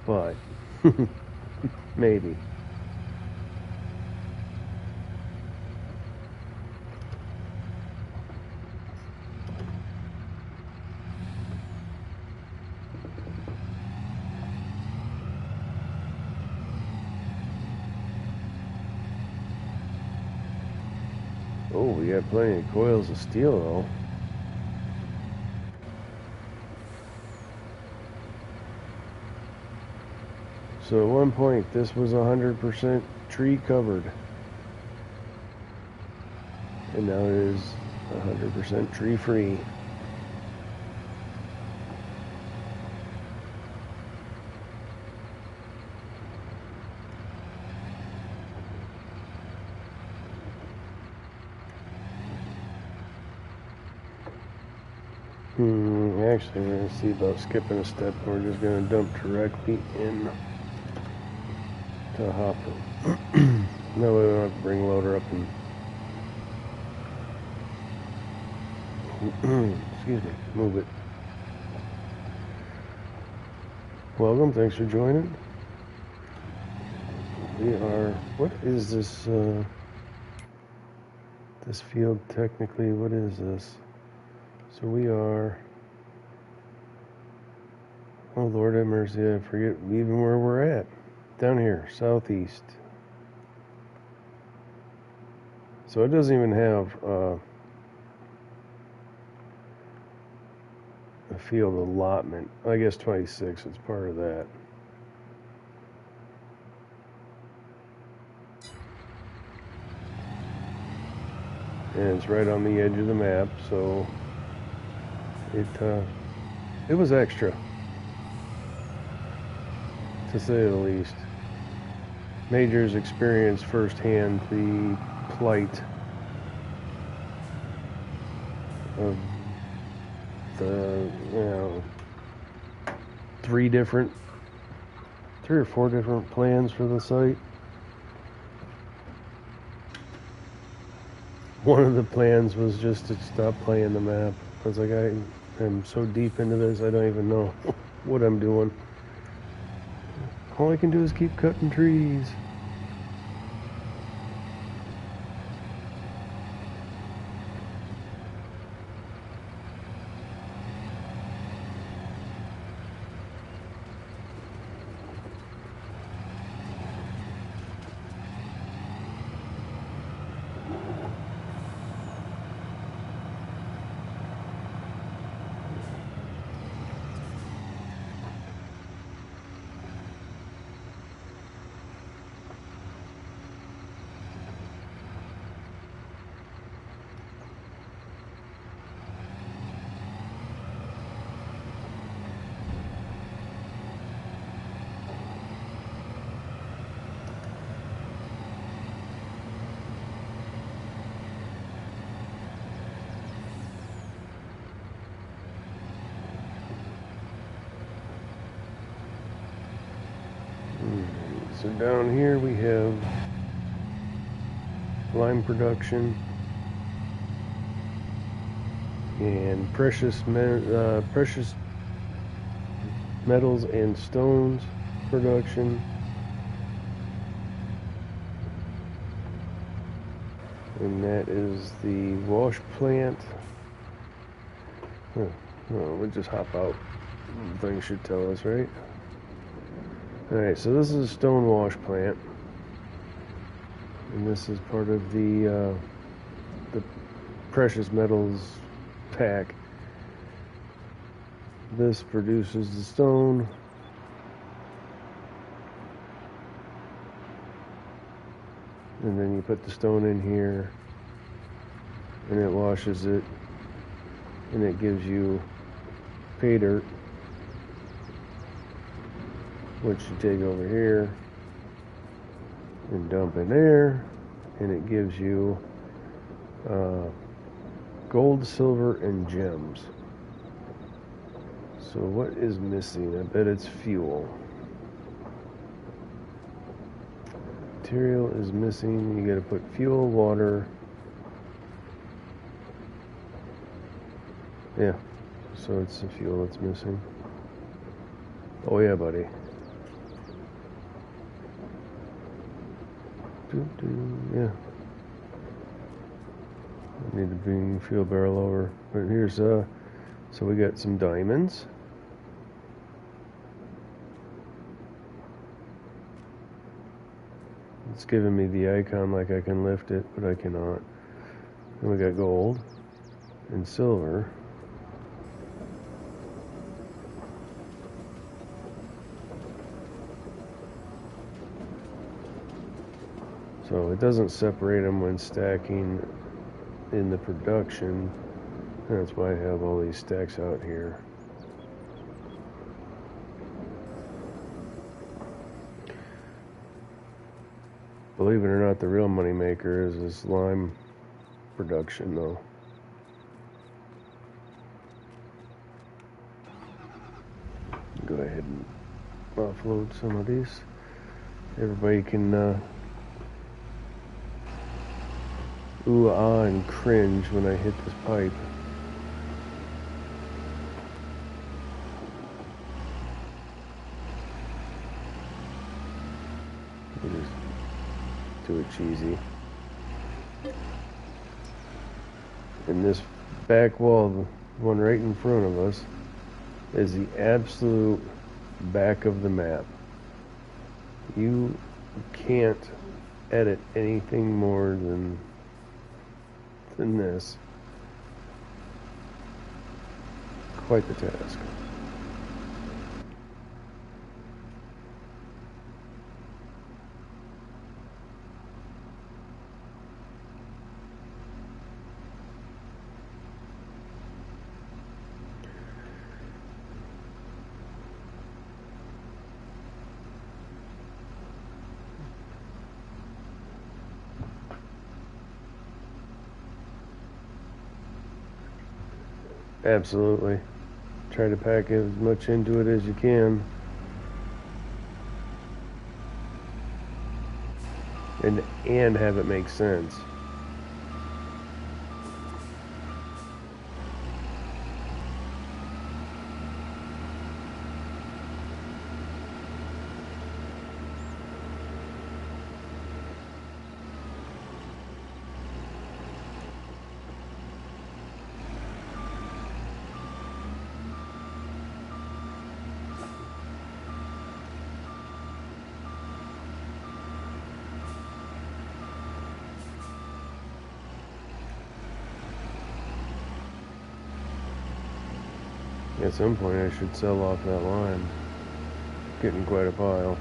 But maybe. Oh, we got plenty of coils of steel though. So at one point this was 100% tree covered, and now it is 100% tree free. Actually, we're going to see about skipping a step. We're just going to dump directly in to the hopper. No, we don't have to bring loader up and excuse me, move it. Welcome, thanks for joining. We are, what is this, this field technically, what is this? So we are, oh Lord have mercy, I forget even where we're at. Down here, southeast. So it doesn't even have a field allotment. I guess 26 is part of that. And it's right on the edge of the map, so it was extra, to say the least. Majors experienced firsthand the plight of the, three or four different plans for the site. One of the plans was just to stop playing the map. I was like, I am so deep into this, I don't even know what I'm doing. All I can do is keep cutting trees. So down here we have lime production and precious metals and stones production. And that is the wash plant. Oh, we'll just hop out. The thing should tell us, right? Alright, so this is a stone wash plant. And this is part of the the precious metals pack. This produces the stone. And then you put the stone in here, and it washes it, and it gives you pay dirt, which you take over here and dump in there, and it gives you gold, silver, and gems. So what is missing? I bet it's fuel. Material is missing. You gotta put fuel, water. Yeah, so it's the fuel that's missing. Oh yeah, buddy. Yeah. I need to bring fuel barrel over. But here's so we got some diamonds. It's giving me the icon like I can lift it, but I cannot. And we got gold and silver. So it doesn't separate them when stacking in the production. That's why I have all these stacks out here. Believe it or not, the real money maker is this lime production, though. Go ahead and offload some of these. Everybody can ooh, ah, and cringe when I hit this pipe. Just do it cheesy. And this back wall, the one right in front of us, is the absolute back of the map. You can't edit anything more than this. Quite the task. Absolutely. Try to pack as much into it as you can. And have it make sense. At some point I should sell off that line. Getting quite a pile.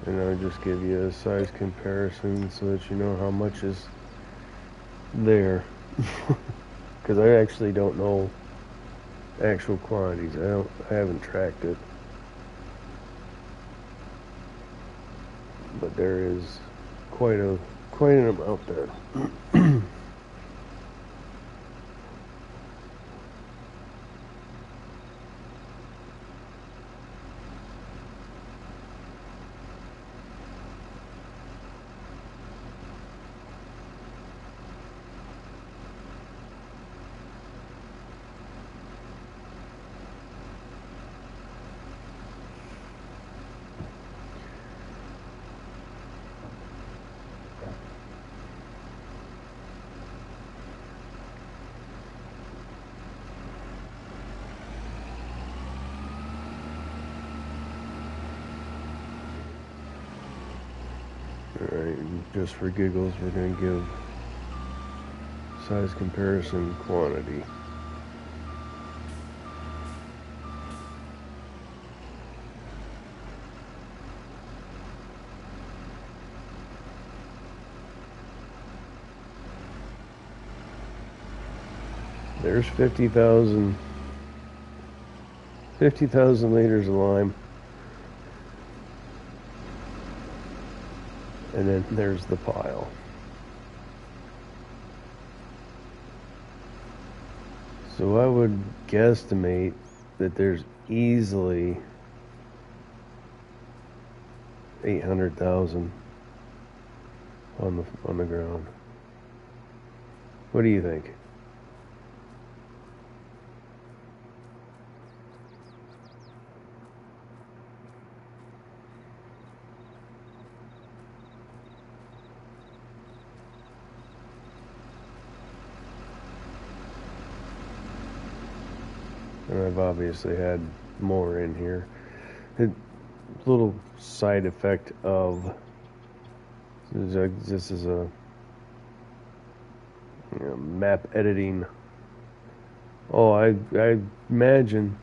And I'll just give you a size comparison so that you know how much is there. Because I actually don't know actual quantities. I haven't tracked it. But there is quite an amount there. Alright, just for giggles, we're going to give size comparison quantity. There's 50,000 liters of lime. And then there's the pile. So I would guesstimate that there's easily 800,000 on the ground. What do you think? And I've obviously had more in here. A little side effect of this is a map editing. Oh, I imagine.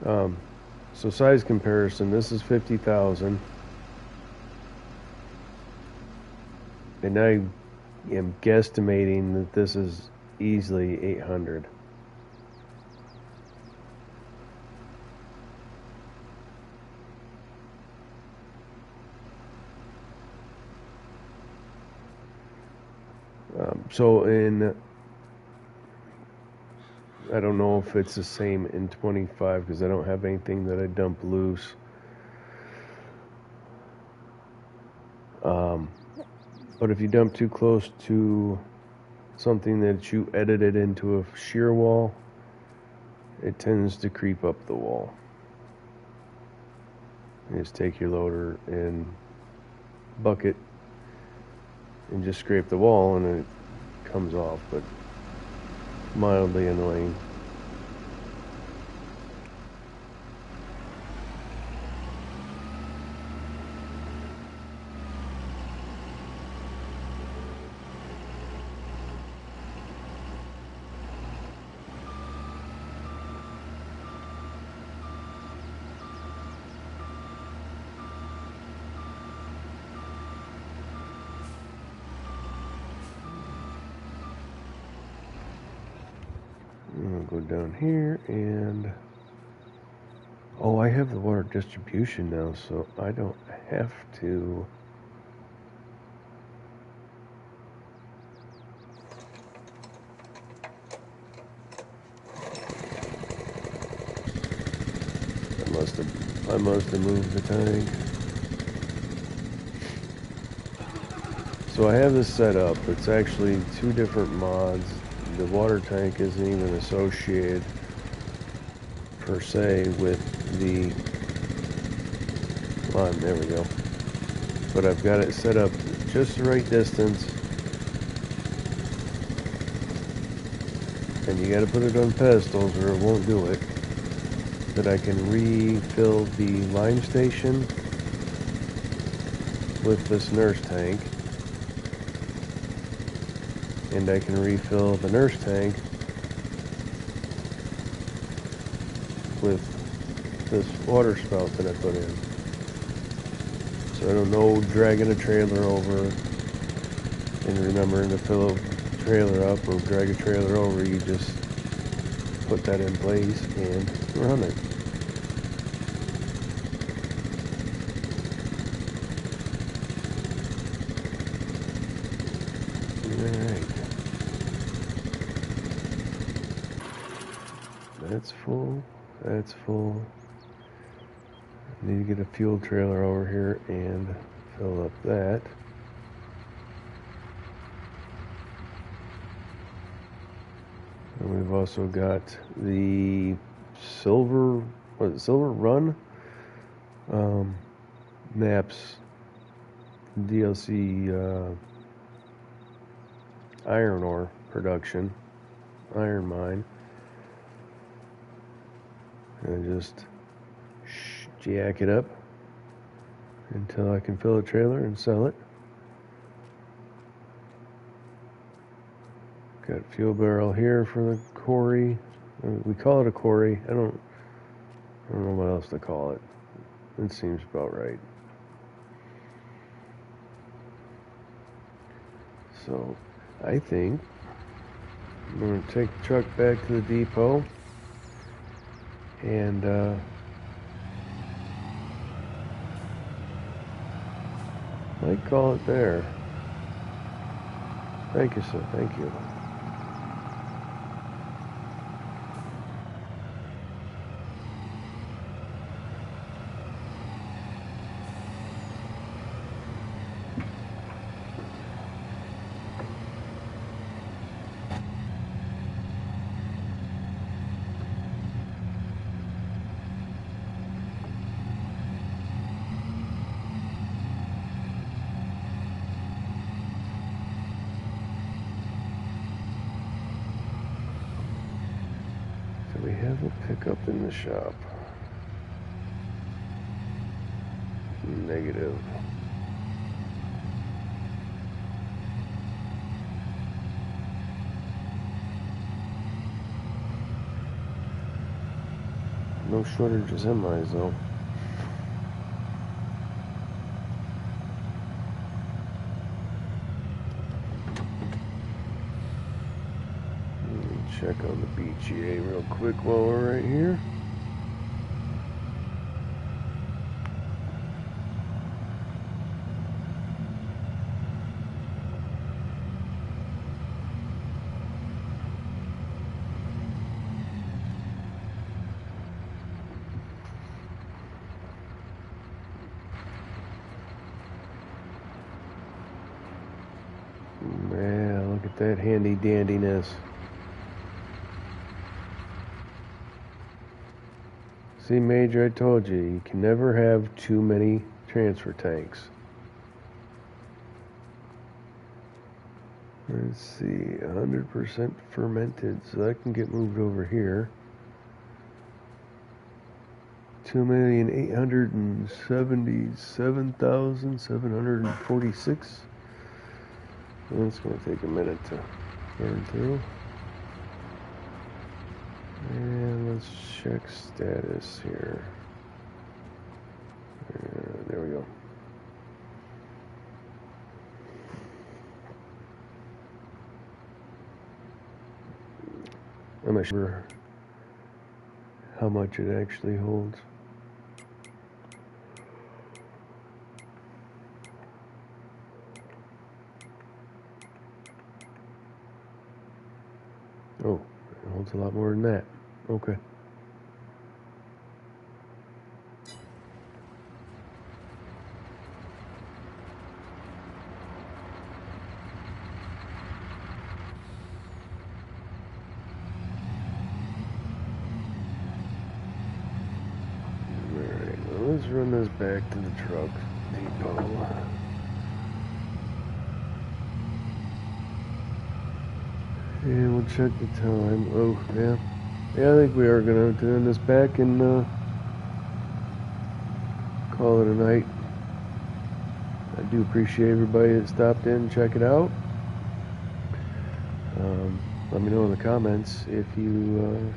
So size comparison. This is 50,000, and I am guesstimating that this is easily 800. So I don't know if it's the same in 25 because I don't have anything that I dump loose. But if you dump too close to something that you edited into a shear wall, it tends to creep up the wall. You just take your loader and bucket and just scrape the wall and it comes off, but mildly annoying. I'm going to go down here and oh, I have the water distribution now, so I don't have to I must have moved the tank. So I have this set up. It's actually two different mods. The water tank isn't even associated per se with the line. There we go. But I've got it set up just the right distance. And you got to put it on pedestals or it won't do it. That I can refill the lime station with this nurse tank. And I can refill the nurse tank with this water spout that I put in. So I don't know, dragging a trailer over and remembering to fill a trailer up or drag a trailer over, you just put that in place and run it. Alright. That's full. That's full. I need to get a fuel trailer over here and fill up that. And we've also got the Silver Run maps DLC iron ore production, iron mine. And just jack it up until I can fill a trailer and sell it. Got a fuel barrel here for the quarry. We call it a quarry. I don't know what else to call it. It seems about right. So I think I'm going to take the truck back to the depot and might call it there. Thank you, sir. Thank you. We have a pickup in the shop. Negative. No shortage of semis though. Check on the BGA real quick while we're right here. Man, look at that handy dandiness. See, Major, I told you, you can never have too many transfer tanks. Let's see, 100% fermented, so that can get moved over here. 2,877,746. That's going to take a minute to burn through. And let's check status here. There we go. I'm not sure how much it actually holds. Oh, it holds a lot more than that. Okay. Alright, well, let's run this back to the truck depot. And we'll check the time. Oh, yeah. Yeah, I think we are going to turn this back and call it a night. I do appreciate everybody that stopped in and check it out. Let me know in the comments if you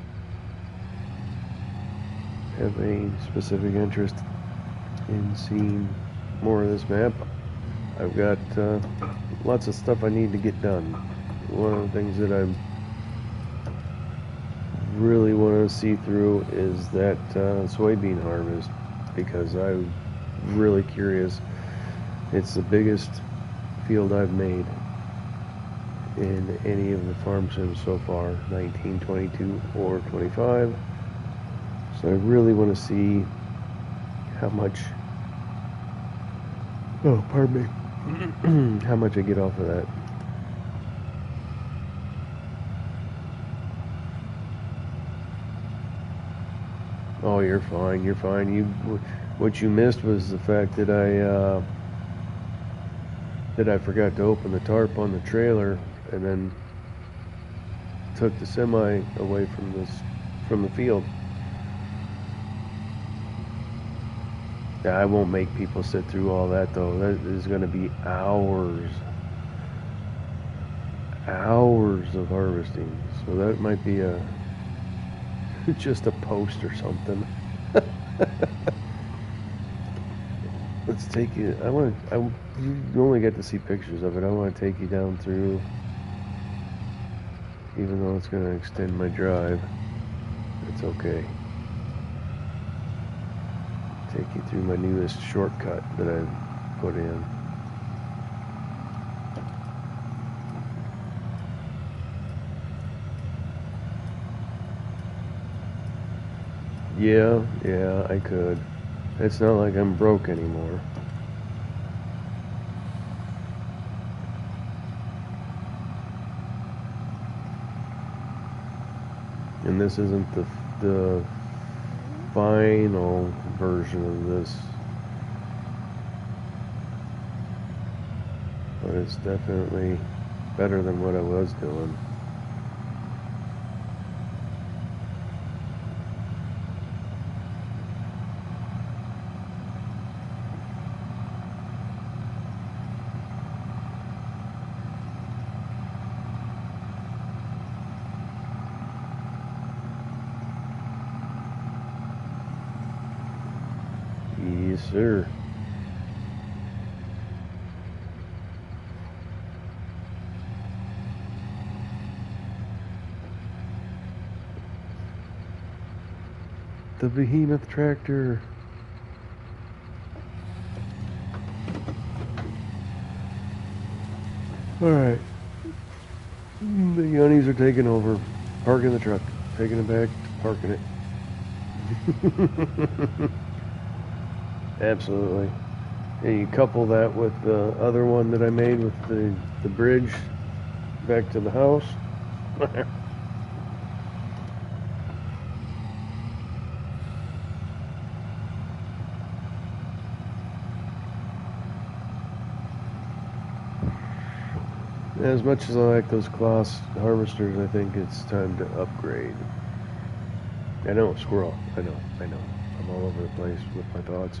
have any specific interest in seeing more of this map. I've got lots of stuff I need to get done. One of the things that I really want to see through is that soybean harvest, because I'm really curious. It's the biggest field I've made in any of the farm sims so far, 19, 22, or 25. So I really want to see how much, oh, pardon me, how much I get off of that. Oh, you're fine. You're fine. What you missed was the fact that I forgot to open the tarp on the trailer, and then took the semi away from the field. I won't make people sit through all that though. That is going to be hours hours of harvesting. So that might be a just a post or something. Let's take you. You only get to see pictures of it. I want to take you down through, even though it's going to extend my drive. It's okay. Take you through my newest shortcut that I put in. Yeah, I could. It's not like I'm broke anymore. And this isn't the final version of this, but it's definitely better than what I was doing. Yes, sir. The behemoth tractor. Alright. The Yunnies are taking over. Parking the truck. Taking it back. Parking it. Absolutely. And you couple that with the other one that I made with the bridge back to the house. As much as I like those Kloss harvesters, I think it's time to upgrade. I know, squirrel. I know. I'm all over the place with my thoughts.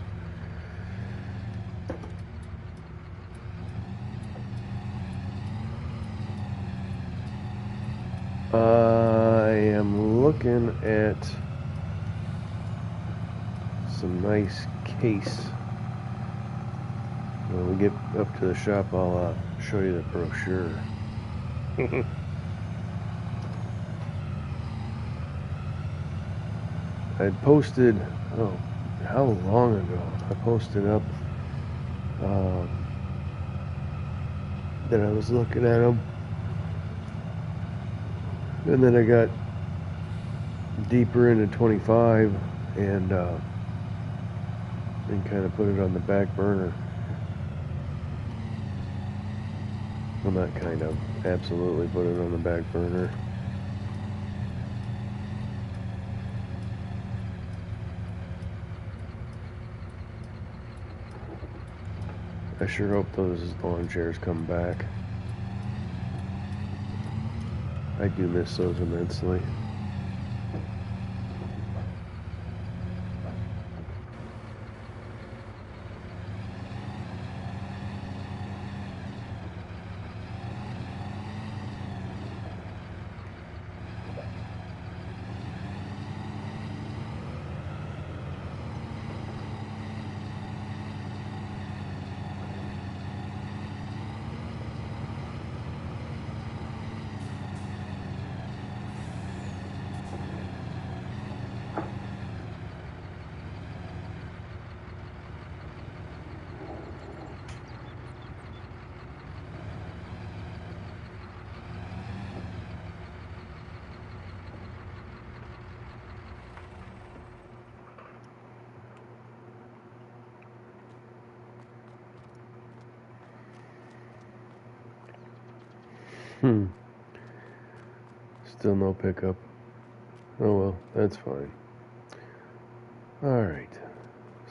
I am looking at some nice case. When we get up to the shop, I'll show you the brochure. I'd posted, how long ago? I posted up that I was looking at them. And then I got deeper into 25 and kind of put it on the back burner. Well, not kind of, absolutely put it on the back burner. I sure hope those lawn chairs come back. I do miss those immensely. Still no pickup. Oh well, that's fine. Alright.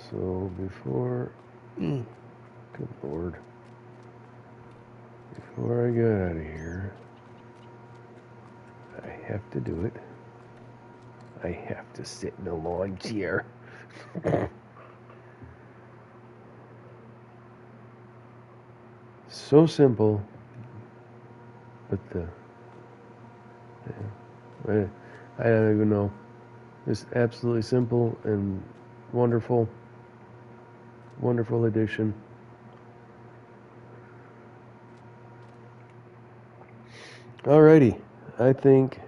So before... Good Lord. Before I get out of here, I have to do it. I have to sit in a lawn chair. So simple, But I don't even know. It's absolutely simple and wonderful. Wonderful addition. Alrighty, I think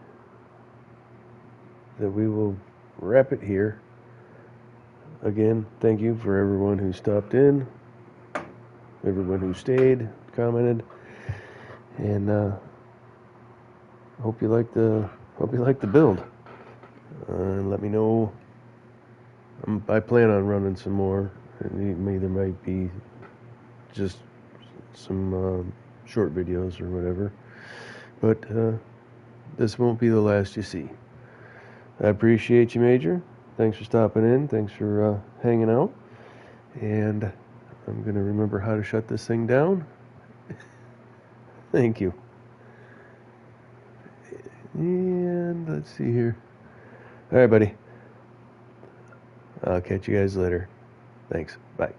that we will wrap it here. Again, thank you for everyone who stopped in, everyone who stayed, commented, and hope you like the build. And let me know. I plan on running some more. There might be just some short videos or whatever, but this won't be the last you see. I appreciate you, Major. Thanks for stopping in. Thanks for hanging out. And I'm going to remember how to shut this thing down. Thank you. And let's see here. All right, buddy. I'll catch you guys later. Thanks. Bye.